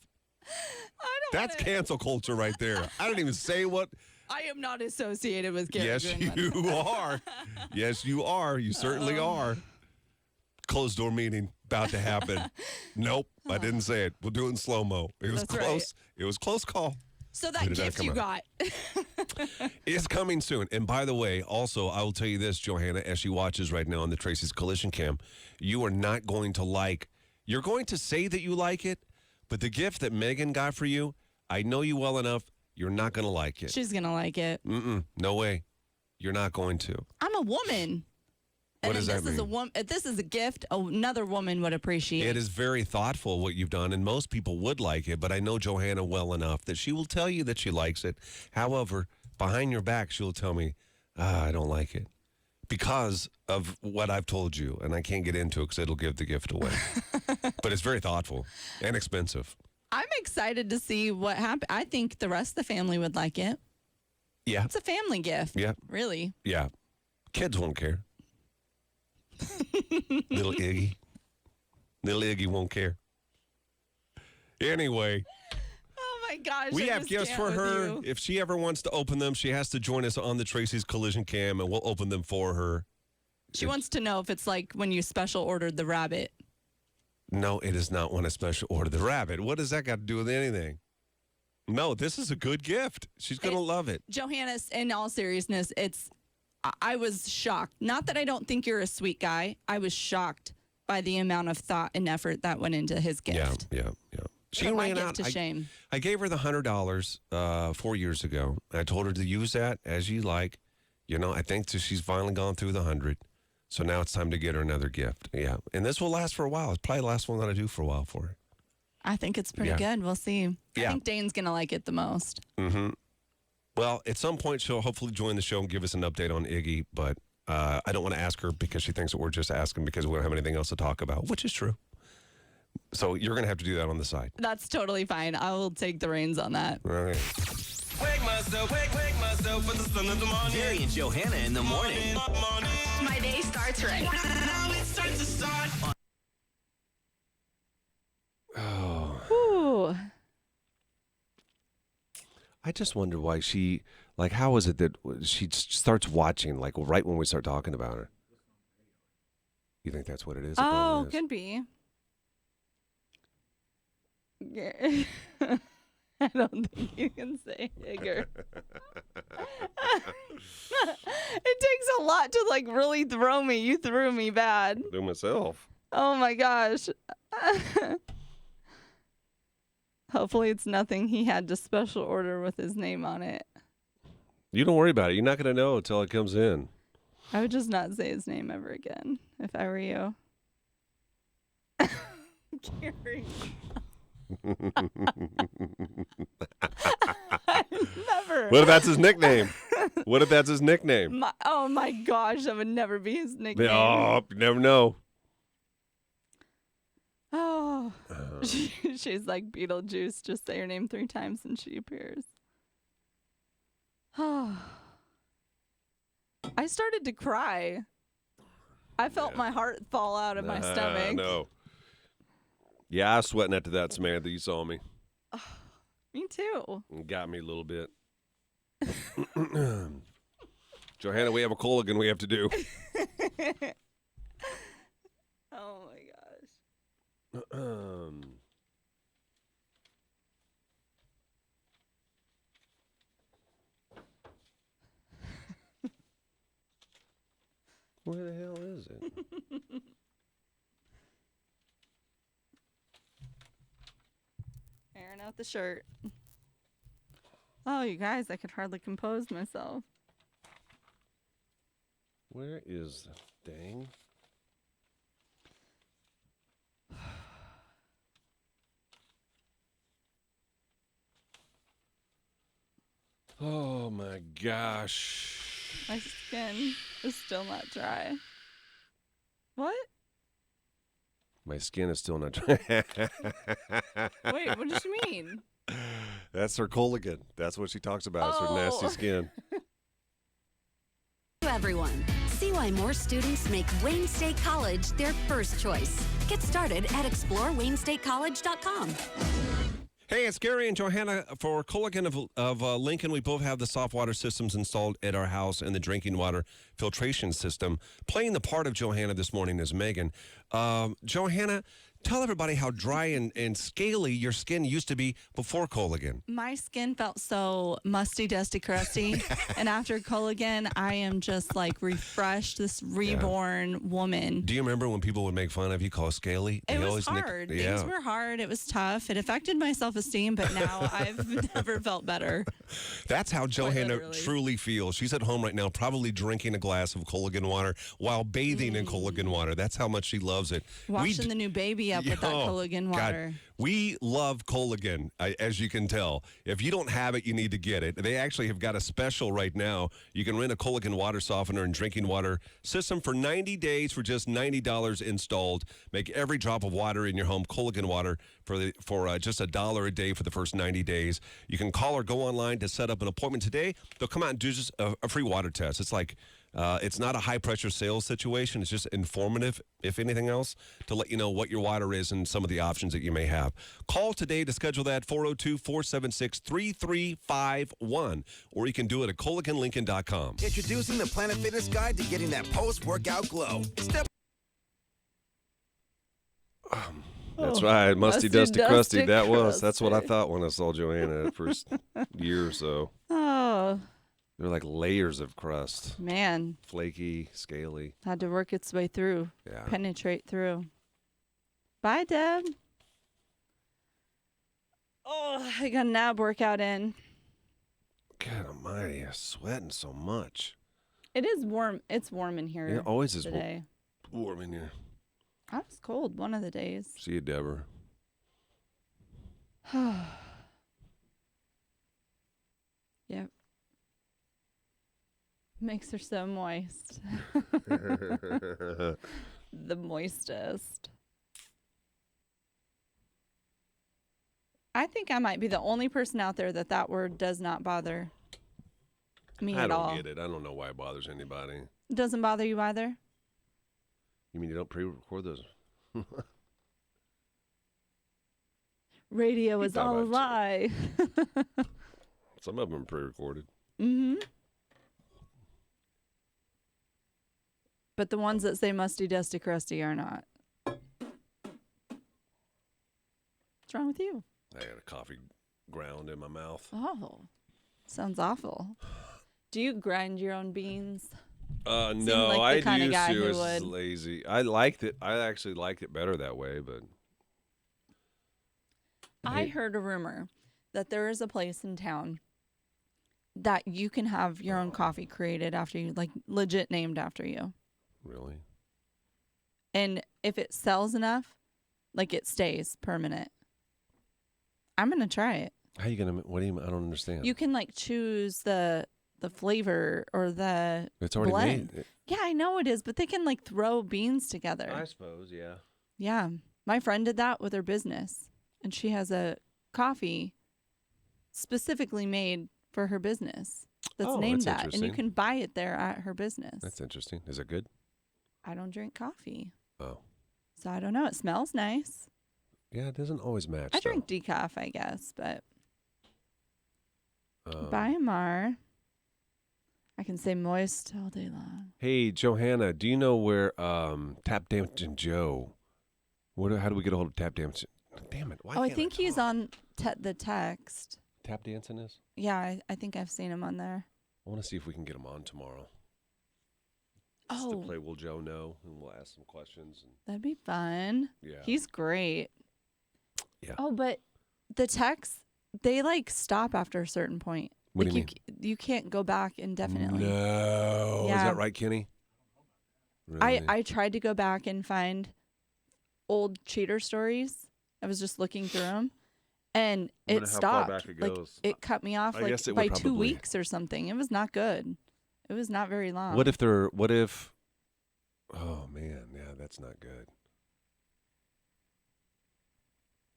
That's cancel culture right there. I don't even say what. I am not associated with Gary. Yes, you are. Yes, you are. You certainly are. Closed door meeting about to happen. Nope, I didn't say it. We'll do it in slow mo. It was That's close. right. It was close call. So It that did not gift come you out. got. Is coming soon. And by the way, also, I will tell you this, Johanna, as she watches right now on the Tracy's Collision Cam, you are not going to like, you're going to say that you like it, but the gift that Megan got for you, I know you well enough, you're not going to like it. She's going to like it. No way. You're not going to. I'm a woman. What does that Is if this is a gift another woman would appreciate. It is very thoughtful what you've done, and most people would like it, but I know Johanna well enough that she will tell you that she likes it. However, behind your back, she'll tell me, I don't like it because of what I've told you, and I can't get into it because it'll give the gift away. But it's very thoughtful and expensive. I'm excited to see what happens. I think the rest of the family would like it. Yeah. It's a family gift. Yeah. Really. Yeah. Kids won't care. Little Iggy. Little Iggy won't care. Anyway. Oh my gosh. We I have just gifts can't for with her. you. If she ever wants to open them, she has to join us on the Tracy's Collision Cam, and we'll open them for her. She wants to know if it's like when you special ordered the rabbit. No, it is not when I special order the rabbit. What does that got to do with anything? No, this is a good gift. She's going to love it. Johannes, in all seriousness, I was shocked. Not that I don't think you're a sweet guy. I was shocked by the amount of thought and effort that went into his gift. Yeah. She Put my ran gift out. to shame. I gave her the $100 4 years ago. I told her to use that as you like. You know, I think she's finally gone through the 100. So now it's time to get her another gift. Yeah. And this will last for a while. It's probably the last one that I do for a while for her. I think it's pretty good. We'll see. Yeah. I think Dane's going to like it the most. Mm-hmm. Well, at some point, she'll hopefully join the show and give us an update on Iggy, but I don't want to ask her because she thinks that we're just asking because we don't have anything else to talk about, which is true. So you're going to have to do that on the side. That's totally fine. I will take the reins on that. All right. Wake myself with the sun of the morning. Gary and Johanna in the morning. My day starts right. Now it's time to start. Oh, Ooh. I just wonder why she, like, how is it that she starts watching, like, right when we start talking about her? You think that's what it is? It Oh, probably is. could be. Yeah. I don't think you can say Igor. It takes a lot to like really throw me. You threw me bad. Do myself. Oh my gosh. Hopefully it's nothing he had to special order with his name on it. You don't worry about it. You're not going to know until it comes in. I would just not say his name ever again if I were you. Gary. Never. What if that's his nickname? What if that's his nickname? Oh my gosh, that would never be his nickname. Oh, you never know. Oh, she's like Beetlejuice. Just say her name 3 times and she appears. I started to cry. I felt my heart fall out of my stomach. No. Yeah, I was sweating after that, Samantha. You saw me. Me too. It got me a little bit. Johanna, we have a Culligan we have to do. Oh my gosh. Where the hell is it? Airing out the shirt. Oh, you guys, I could hardly compose myself. Where is the dang? Oh my gosh. My skin is still not dry. What? My skin is still not dry. Wait, what did you mean? That's her Culligan. That's what she talks about. It's her nasty skin. Everyone, see why more students make Wayne State College their first choice. Get started at explorewayneStateCollege.com. Hey, it's Gary and Johanna for Culligan of Lincoln. We both have the soft water systems installed at our house and the drinking water filtration system. Playing the part of Johanna this morning is Megan. Johanna, tell everybody how dry and scaly your skin used to be before Culligan. My skin felt so musty, dusty, crusty. And after Culligan, I am just like refreshed, this reborn woman. Do you remember when people would make fun of you, call it scaly? It was hard. Things were hard. It was tough. It affected my self-esteem, but now I've never felt better. That's how Johanna truly feels. She's at home right now, probably drinking a glass of Culligan water while bathing in Culligan water. That's how much she loves it. Washing the new baby up with that Culligan water. God, we love Culligan, as you can tell. If you don't have it, you need to get it. They actually have got a special right now. You can rent a Culligan water softener and drinking water system for 90 days for just $90 installed. Make every drop of water in your home Culligan water for just $1 a day for the first 90 days. You can call or go online to set up an appointment today. They'll come out and do just a free water test. It's like it's not a high-pressure sales situation. It's just informative, if anything else, to let you know what your water is and some of the options that you may have. Call today to schedule that, 402-476-3351, or you can do it at CulliganLincoln.com. Introducing the Planet Fitness Guide to getting that post-workout glow. That's right. Musty, dusty, crusty. That's what I thought when I saw Johanna the first year or so. Oh. They're like layers of crust. Man. Flaky, scaly. Had to work its way through. Yeah. Penetrate through. Bye, Deb. Oh, I got an ab workout in. God almighty, I'm sweating so much. It is warm. It's warm in here. It always is today. Warm in here. I was cold one of the days. See you, Deborah. Yep. Makes her so moist. The moistest. I think I might be the only person out there that word does not bother me at all. I don't get it. I don't know why it bothers anybody. It doesn't bother you either? You mean you don't pre-record those? Radio is all a lie. Some of them are pre-recorded. Mm-hmm. But the ones that say musty, dusty, crusty are not. What's wrong with you? I got a coffee ground in my mouth. Oh, sounds awful. Do you grind your own beans? No, like I used to. It's lazy. I liked it. I actually liked it better that way, but I heard a rumor that there is a place in town that you can have your own coffee created after you, like legit named after you. Really? And if it sells enough, like it stays permanent. I'm gonna try it. How you gonna? What do you? I don't understand. You can like choose the flavor or the It's already blend. made. Yeah, I know it is, but they can like throw beans together. I suppose, yeah. Yeah, my friend did that with her business, and she has a coffee specifically made for her business. that's Oh, named that's that, and you interesting. can buy it there at her business. That's interesting. Is it good? I don't drink coffee, Oh. so I don't know. It smells nice. Yeah, it doesn't always match. I drink decaf, I guess, but though. by Mar, I can say moist all day long. Hey, Johanna, do you know where Tap Dancing Joe? How do we get a hold of Tap Dancing? Damn it! Why I can't think he's talk? on the text. Tap Dancing is. Yeah, I think I've seen him on there. I want to see if we can get him on tomorrow. Just to play Will Joe Know, and we'll ask some questions. That'd be fun. Yeah. He's great. Yeah. Oh, but the texts, they like stop after a certain point. What like do you mean? You can't go back indefinitely. No. Yeah. Is that right, Kenny? Really? I tried to go back and find old cheater stories. I was just looking through them, and I wonder it how far stopped. back it like goes. it cut me off I like guess it by would 2 probably- weeks or something. It was not good. It was not very long. What if? Oh man, yeah, that's not good.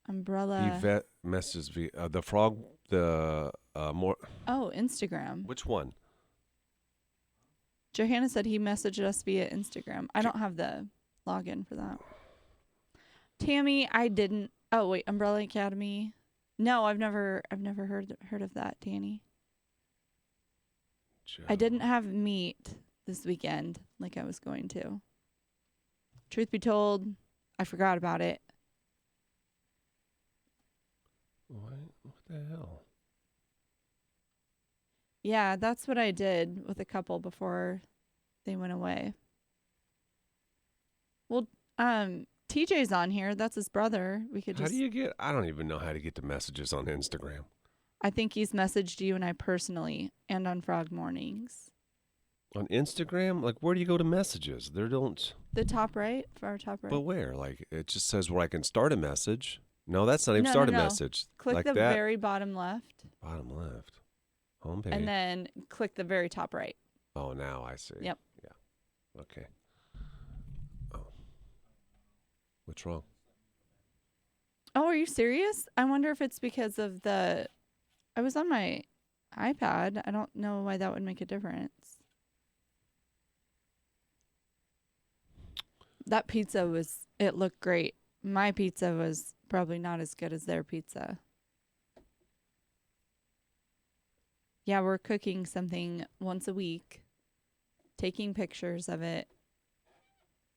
Umbrella? Yvette messages the frog. More. Oh, Instagram. Which one? Johanna said he messaged us via Instagram. I don't have the login for that. Tammy, I didn't. Oh wait, Umbrella Academy. No, I've never heard of that, Danny. Joe. I didn't have meet this weekend like I was going to. Truth be told, I forgot about it. What the hell? Yeah, that's what I did with a couple before they went away. Well, TJ's on here. That's his brother. We could How just. do you get? I don't even know how to get the messages on Instagram. I think he's messaged you and I personally, and on Frog Mornings. On Instagram, like where do you go to messages? There don't. The top right, far top right. But where? Like it just says where I can start a message. No, that's not even No, start no, a no. message. Click like the that. very bottom left, Bottom left. Homepage. and then click the very top right. Oh, now I see. Yep. Yeah. Okay. Oh. What's wrong? Oh, are you serious? I wonder if it's because of the. I was on my iPad. I don't know why that would make a difference. That pizza it looked great. My pizza was probably not as good as their pizza. Yeah, we're cooking something once a week, taking pictures of it,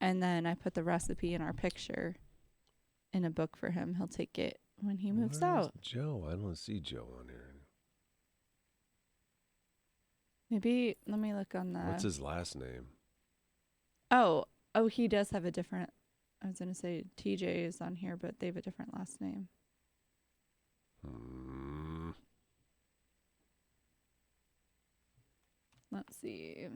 and then I put the recipe in our picture in a book for him. He'll take it when he moves Where's out. Joe. I don't see Joe on here. Maybe let me look on the. What's his last name? Oh, he does have a different. I was gonna say TJ is on here, but they have a different last name. Let's see.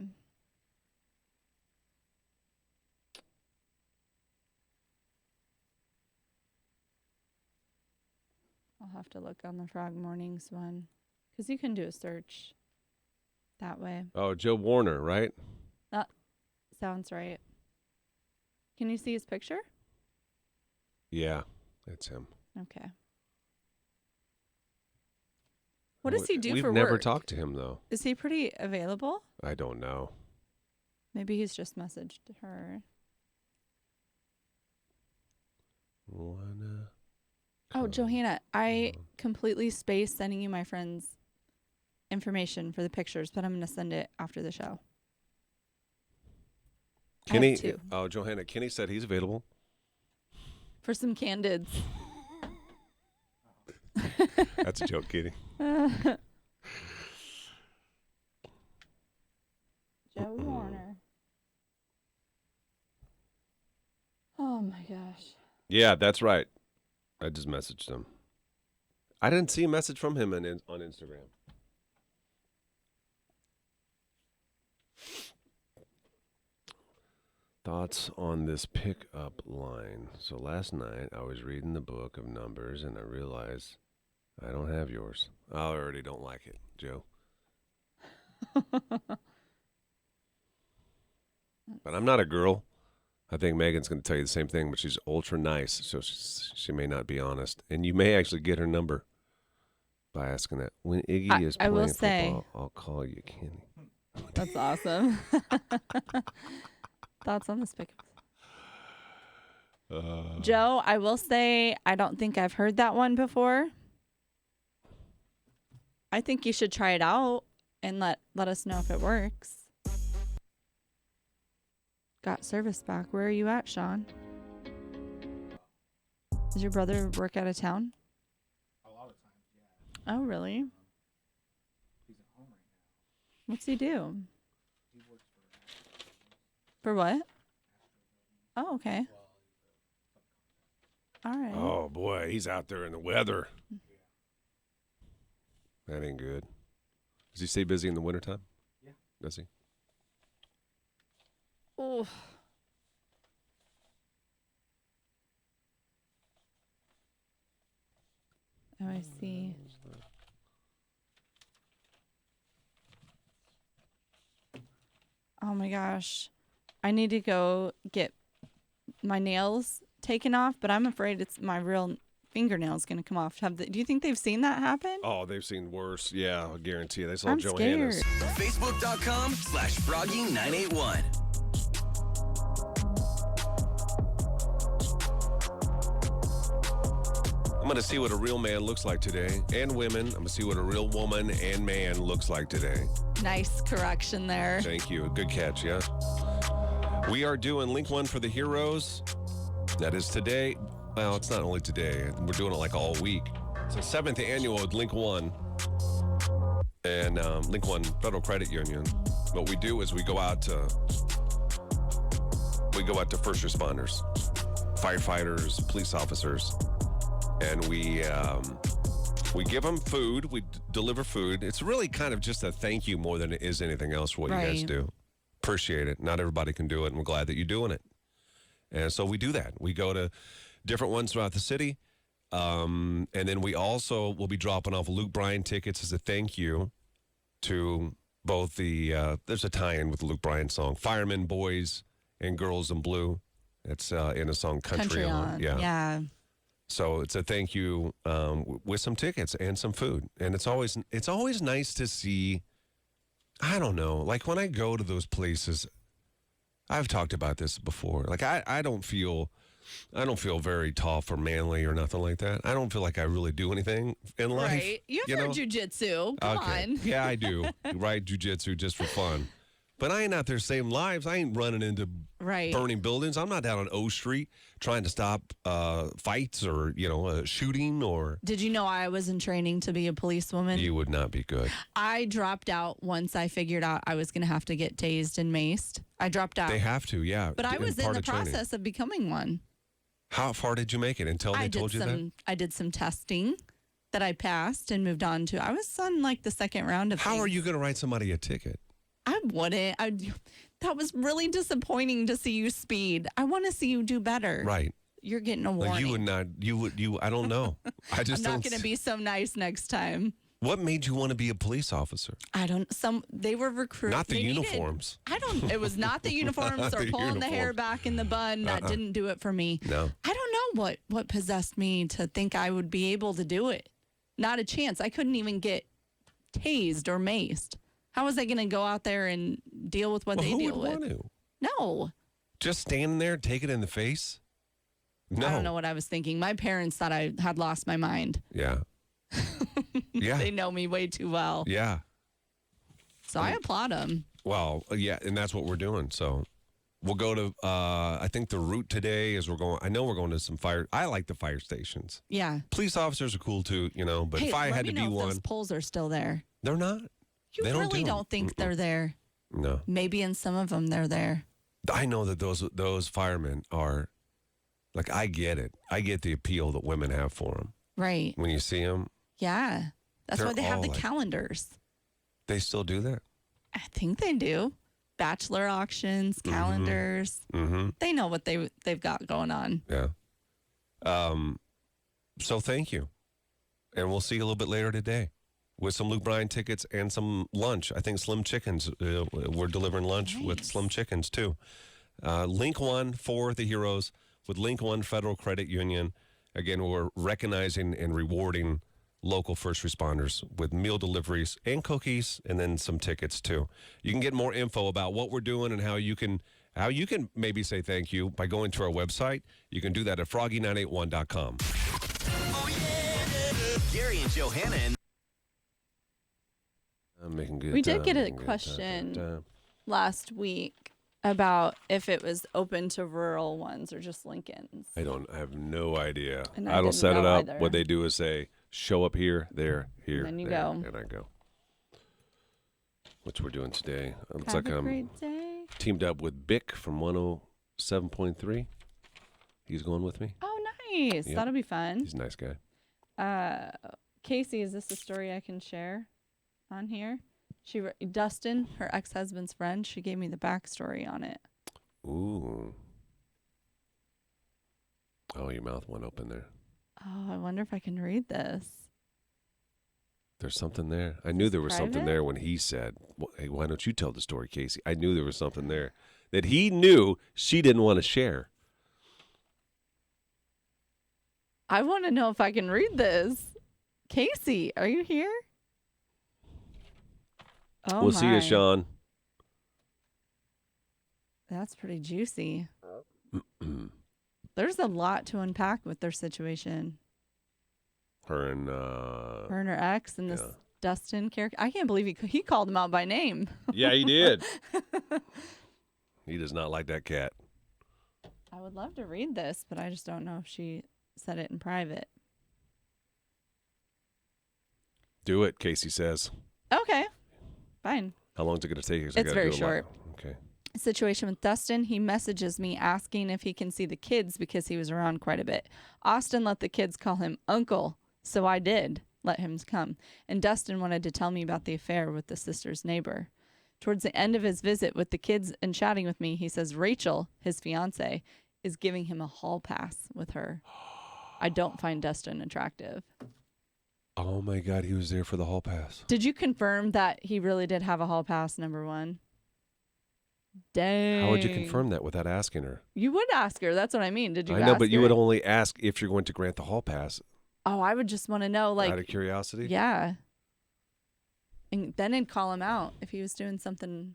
I'll have to look on the Frog Mornings one, because you can do a search that way. Oh, Joe Warner, right? That sounds right. Can you see his picture? Yeah, that's him. Okay. What does he do We've for work? We've never talked to him, though. Is he pretty available? I don't know. Maybe he's just messaged her. Oh, Johanna, I completely spaced sending you my friend's information for the pictures, but I'm going to send it after the show. Kenny, two. oh, Johanna, Kenny said he's available. For some candids. That's a joke, Kenny. Joe Warner. Oh my gosh. Yeah, that's right. I just messaged him. I didn't see a message from him on Instagram. Thoughts on this pickup line. So last night I was reading the book of Numbers and I realized I don't have yours. I already don't like it, Joe. But I'm not a girl. I think Megan's going to tell you the same thing, but she's ultra nice, so she may not be honest. And you may actually get her number. by asking that. When Iggy is I will playing say- football, I'll call you Kenny. That's awesome. Thoughts on this pick? Joe, I will say I don't think I've heard that one before. I think you should try it out and let us know if it works. Got service back. Where are you at, Sean? Does your brother work out of town? A lot of times, yeah. Oh, really? He's at home right now. What's he do? He works for For what? Oh, okay. All right. Oh, boy, he's out there in the weather. That ain't good. Does he stay busy in the wintertime? Yeah. Does he? Oh. Oh, I see. Oh my gosh. I need to go get my nails taken off, but I'm afraid it's my real fingernails going to come off. Do you think they've seen that happen? Oh, they've seen worse. Yeah, I guarantee. They saw I'm Johanna's. scared. Facebook.com/Froggy981. I'm going to see what a real man looks like today, and women. I'm going to see what a real woman and man looks like today. Nice correction there. Thank you. Good catch, yeah. We are doing Link 1 for the Heroes. That is today. Well, it's not only today. We're doing it like all week. It's the 7th annual of Link 1 and Link 1 Federal Credit Union. What we do is we go out to first responders, firefighters, police officers, and we give them food. We deliver food. It's really kind of just a thank you more than it is anything else for what you guys do. Appreciate it. Not everybody can do it, and we're glad that you're doing it. And so we do that. We go to different ones throughout the city. And then we also will be dropping off Luke Bryan tickets as a thank you to both the, there's a tie-in with the Luke Bryan song, Firemen, Boys, and Girls in Blue. It's in a song, Country On. Yeah. So it's a thank you with some tickets and some food. And it's always nice to see, I don't know, like when I go to those places, I've talked about this before. Like I don't feel very tough or manly or nothing like that. I don't feel like I really do anything in life. Right. You've heard jujitsu. Come on. Yeah, I do. Right, jujitsu just for fun. But I ain't out there saving lives. I ain't running into burning buildings. I'm not down on O Street trying to stop fights or, shooting or. Did you know I was in training to be a policewoman? You would not be good. I dropped out once I figured out I was going to have to get tased and maced. I dropped out. They have to, yeah. But I was in the process of becoming one. How far did you make it until they told you that? I did some testing that I passed and moved on to. I was on like the second round of How are you going to write somebody a ticket? I wouldn't. That was really disappointing to see you speed. I want to see you do better. Right. You're getting a warning. You would not. I don't know. I just I'm not going to be so nice next time. What made you want to be a police officer? They were recruiting. Not the uniforms. It was not the uniforms or pulling the hair back in the bun. That didn't do it for me. No. I don't know what possessed me to think I would be able to do it. Not a chance. I couldn't even get tased or maced. How was I going to go out there and deal with what they deal with? Who would want to? No. Just standing there, take it in the face? No. I don't know what I was thinking. My parents thought I had lost my mind. Yeah. Yeah. They know me way too well. Yeah. So I applaud them. Well, yeah, and that's what we're doing. So we'll go to, I think the route today is we're going to some fire. I like the fire stations. Yeah. Police officers are cool too, but hey, if I had to be if one. Those poles are still there. They're not. You really don't think they're there. No. Maybe in some of them they're there. I know that those firemen are, like, I get it. I get the appeal that women have for them. Right. When you see them. Yeah. That's why they have the calendars. They still do that? I think they do. Bachelor auctions, calendars. Mm-hmm. They know what they've got going on. Yeah. So thank you. And we'll see you a little bit later today with some Luke Bryan tickets and some lunch. I think Slim Chickens, we're delivering lunch with Slim Chickens too. Link 1 for the Heroes with Link 1 Federal Credit Union. Again, we're recognizing and rewarding local first responders with meal deliveries and cookies and then some tickets too. You can get more info about what we're doing and how you can maybe say thank you by going to our website. You can do that at froggy981.com. Oh, yeah. Gary and Johanna. I'm making good We did time, get a making good question time. last week about if it was open to rural ones or just Lincolns. I have no idea. And I I don't didn't set it know up. either. What they do is say, show up here, there, here, then you there, go. and I go. Which we're doing today. Looks Have like a I'm great day. teamed up with Bick from 107.3. He's going with me. Oh, nice. Yep. That'll be fun. He's a nice guy. Casey, is this a story I can share on here? Dustin, her ex-husband's friend, she gave me the backstory on it. Ooh. Oh, your mouth went open there. Oh, I wonder if I can read this. There's something there. I knew there was something private? there when he said, hey, why don't you tell the story, Casey? I knew there was something there that he knew she didn't want to share. I want to know if I can read this. Casey, are you here? Oh, We'll see you, my. Sean. That's pretty juicy. There's a lot to unpack with their situation. Her and her ex and this yeah. Dustin character. I can't believe he called him out by name. Yeah, he did. He does not like that cat. I would love to read this, but I just don't know if she said it in private. Do it, Casey says. Okay, fine. How long is it going to take? It's very short. Okay. Situation with Dustin, he messages me asking if he can see the kids because he was around quite a bit. Austin let the kids call him uncle, so I did let him come. And Dustin wanted to tell me about the affair with the sister's neighbor. Towards the end of his visit with the kids and chatting with me, he says Rachel, his fiance, is giving him a hall pass with her. I don't find Dustin attractive. Oh, my God. He was there for the hall pass. Did you confirm that he really did have a hall pass, number one? Dang. How would you confirm that without asking her? You would ask her. That's what I mean. Did you I know, ask but you her? would only ask if you're going to grant the hall pass. Oh, I would just want to know, like, out of curiosity? Yeah. And then I'd call him out if he was doing something,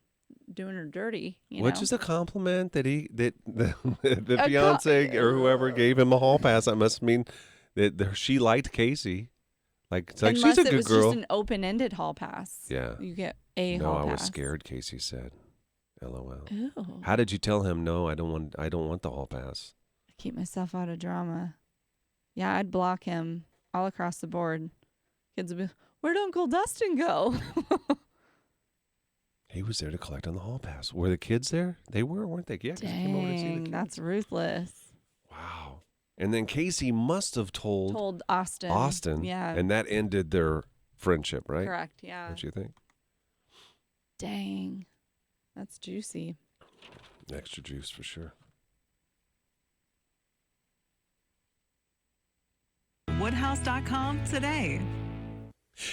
doing her dirty. Which is a compliment that the fiance or whoever gave him a hall pass. That must mean that she liked Casey. Like, it's like Unless she's a good it was girl. just an open-ended hall pass. Yeah. You get a no, hall pass. I was scared, Casey said. LOL. Ew. How did you tell him, no, I don't want the hall pass? Keep myself out of drama. Yeah, I'd block him all across the board. Kids would be, where'd Uncle Dustin go? He was there to collect on the hall pass. Were the kids there? They were, weren't they? Yeah, 'cause he came over to see the Dang, kids. that's ruthless. Wow. And then Casey must have told Austin. Yeah. And that ended their friendship, right? Correct, yeah. Don't you think? Dang. That's juicy. Extra juice for sure. Woodhouse.com today.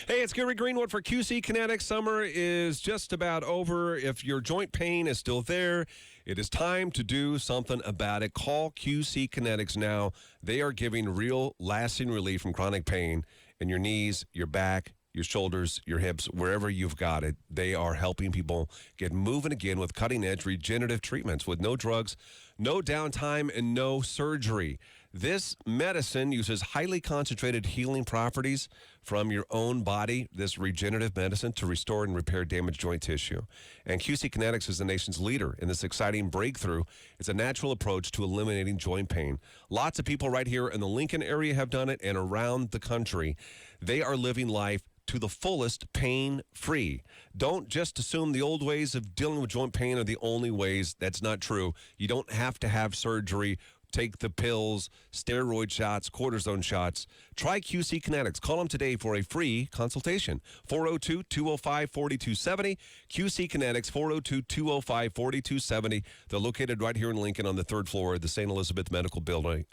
Hey, it's Gary Greenwood for QC Kinetics. Summer is just about over. If your joint pain is still there, it is time to do something about it. Call QC Kinetics now. They are giving real lasting relief from chronic pain in your knees, your back, your shoulders, your hips, wherever you've got it. They are helping people get moving again with cutting-edge regenerative treatments with no drugs, no downtime, and no surgery. This medicine uses highly concentrated healing properties from your own body, this regenerative medicine, to restore and repair damaged joint tissue. And QC Kinetics is the nation's leader in this exciting breakthrough. It's a natural approach to eliminating joint pain. Lots of people right here in the Lincoln area have done it, and around the country. They are living life to the fullest, pain-free. Don't just assume the old ways of dealing with joint pain are the only ways. That's not true. You don't have to have surgery, take the pills, steroid shots, cortisone shots. Try QC Kinetics. Call them today for a free consultation. 402-205-4270. QC Kinetics, 402-205-4270. They're located right here in Lincoln on the third floor of the St. Elizabeth Medical Building.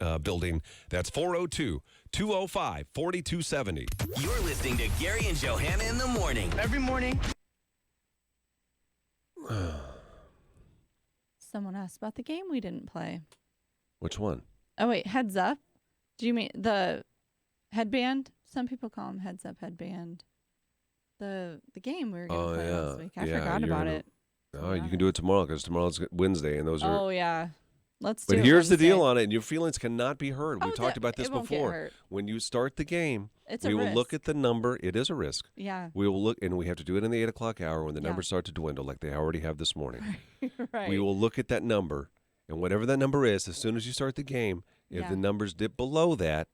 That's 402-205-4270. You're listening to Gary and Johanna in the morning. Every morning. Someone asked about the game we didn't play. Which one? Oh, wait, Heads Up? Do you mean the headband Some people call them heads up headband. The game we were going to play yeah. last week. I Yeah, forgot you're about gonna- it. Oh, you can do it tomorrow because tomorrow's Wednesday, and those are. Oh, yeah. Let's do But it here's the deal Wednesday. on it, and your feelings cannot be hurt. We Oh, talked about this it won't get before. hurt. When you start the game, It's we a will risk. look at the number. It is a risk. Yeah. We will look, and we have to do it in the 8 o'clock hour when the Yeah. numbers start to dwindle, like they already have this morning. Right. We will look at that number, and whatever that number is, as soon as you start the game, if Yeah. the numbers dip below that,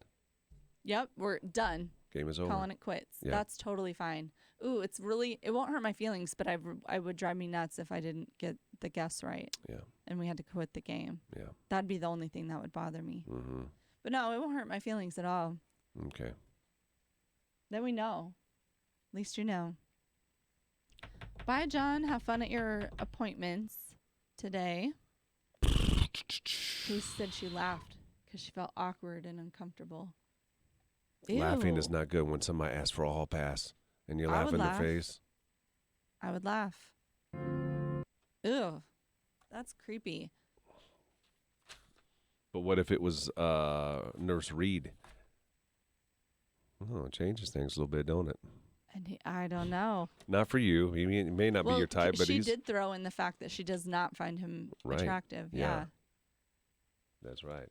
Yep, we're done. game is over. Calling it quits. Yeah. That's totally fine. Ooh, it won't hurt my feelings, but I would drive me nuts if I didn't get the guess right. Yeah. And we had to quit the game. Yeah. That'd be the only thing that would bother me. Mm-hmm. But no, it won't hurt my feelings at all. Okay. Then we know. At least you know. Bye, John. Have fun at your appointments today. She said she laughed because she felt awkward and uncomfortable. Laughing Ew. is not good when somebody asks for a hall pass and you I laugh would in laugh. their face. I would laugh. Ew. That's creepy. But what if it was Nurse Reed? Oh, it changes things a little bit, don't it? And I don't know. Not for you. He may not be your type, but she he's did throw in the fact that she does not find him Right. attractive. Yeah. Yeah. That's right.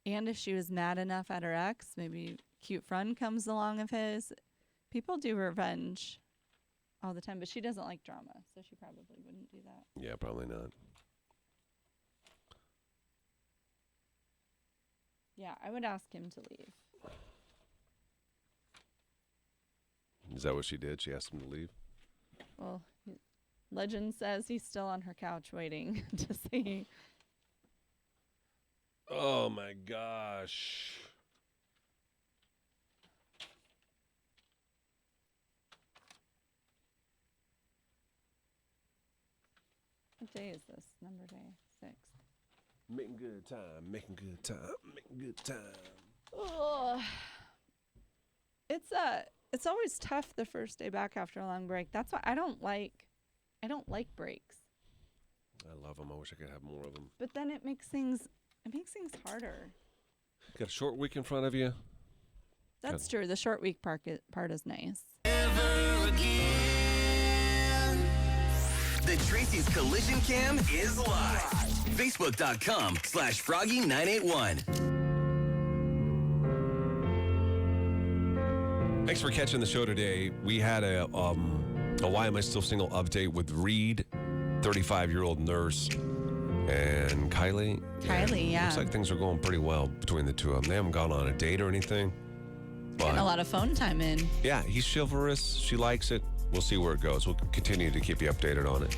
And if she was mad enough at her ex, maybe cute friend comes along of his. People do revenge all the time, but she doesn't like drama, so she probably wouldn't do that. Yeah, probably not. Yeah, I would ask him to leave. Is that what she did? She asked him to leave? Well, legend says he's still on her couch waiting to see. Oh, my gosh. What day is this? Number day 6. Making good time, making good time, making good time. Oh, it's always tough the first day back after a long break. That's why I don't like breaks. I love them. I wish I could have more of them. But then it makes things harder. Got a short week in front of you. That's true. The short week part is nice. The Tracy's Collision Cam is live. Facebook.com/Froggy981. Thanks for catching the show today. We had a Why Am I Still Single update with Reed, 35-year-old nurse, and Kylie. Yeah. Looks like things are going pretty well between the two of them. They haven't gone on a date or anything. Getting a lot of phone time in. Yeah, he's chivalrous. She likes it. We'll see where it goes. We'll continue to keep you updated on it.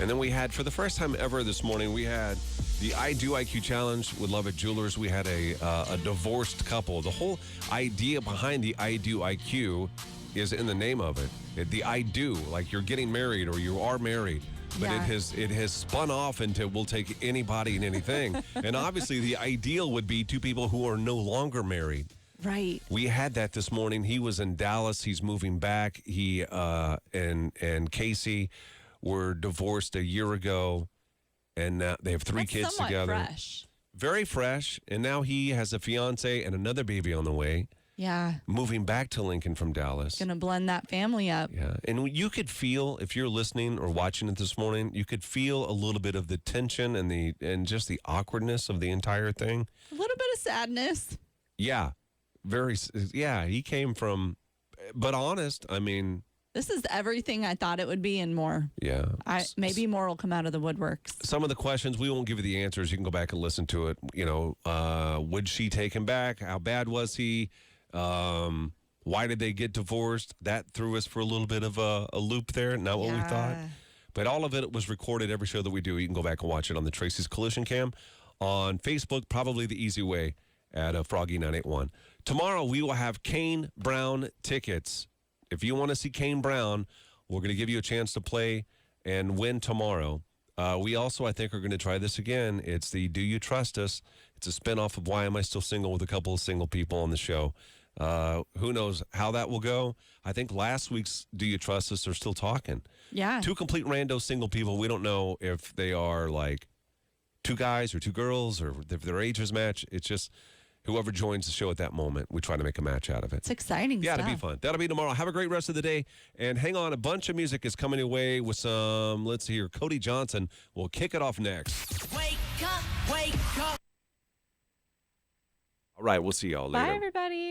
And then we had, for the first time ever this morning, we had the I Do IQ Challenge with Love at Jewelers. We had a divorced couple. The whole idea behind the I Do IQ is in the name of it. The I do, like you're getting married or you are married. But Yeah. it has spun off into we'll take anybody and anything. And obviously the ideal would be two people who are no longer married. Right. We had that this morning. He was in Dallas. He's moving back. He and Casey were divorced a year ago, and now they have 3 That's kids somewhat together. fresh. Very fresh. And now he has a fiance and another baby on the way. Yeah. Moving back to Lincoln from Dallas. Gonna blend that family up. Yeah. And you could feel, if you're listening or watching it this morning, you could feel a little bit of the tension and just the awkwardness of the entire thing. A little bit of sadness. Yeah. He came from, but honest, I mean. This is everything I thought it would be and more. Yeah. Maybe more will come out of the woodworks. Some of the questions, we won't give you the answers. You can go back and listen to it. You know, would she take him back? How bad was he? Why did they get divorced? That threw us for a little bit of a loop there. Not what we thought. But all of it was recorded every show that we do. You can go back and watch it on the Tracy's Collision Cam on Facebook, probably the easy way at Froggy981. Tomorrow, we will have Kane Brown tickets. If you want to see Kane Brown, we're going to give you a chance to play and win tomorrow. We also, I think, are going to try this again. It's the Do You Trust Us? It's a spinoff of Why Am I Still Single with a couple of single people on the show. Who knows how that will go? I think last week's Do You Trust Us are still talking. Yeah. 2 complete rando single people. We don't know if they are like 2 guys or 2 girls or if their ages match. It's whoever joins the show at that moment, we try to make a match out of it. It's exciting Yeah, stuff. it'll be fun. That'll be tomorrow. Have a great rest of the day. And hang on, a bunch of music is coming your way with some, let's see here, Cody Johnson will kick it off next. Wake up, wake up. All right, we'll see y'all later. Bye, everybody.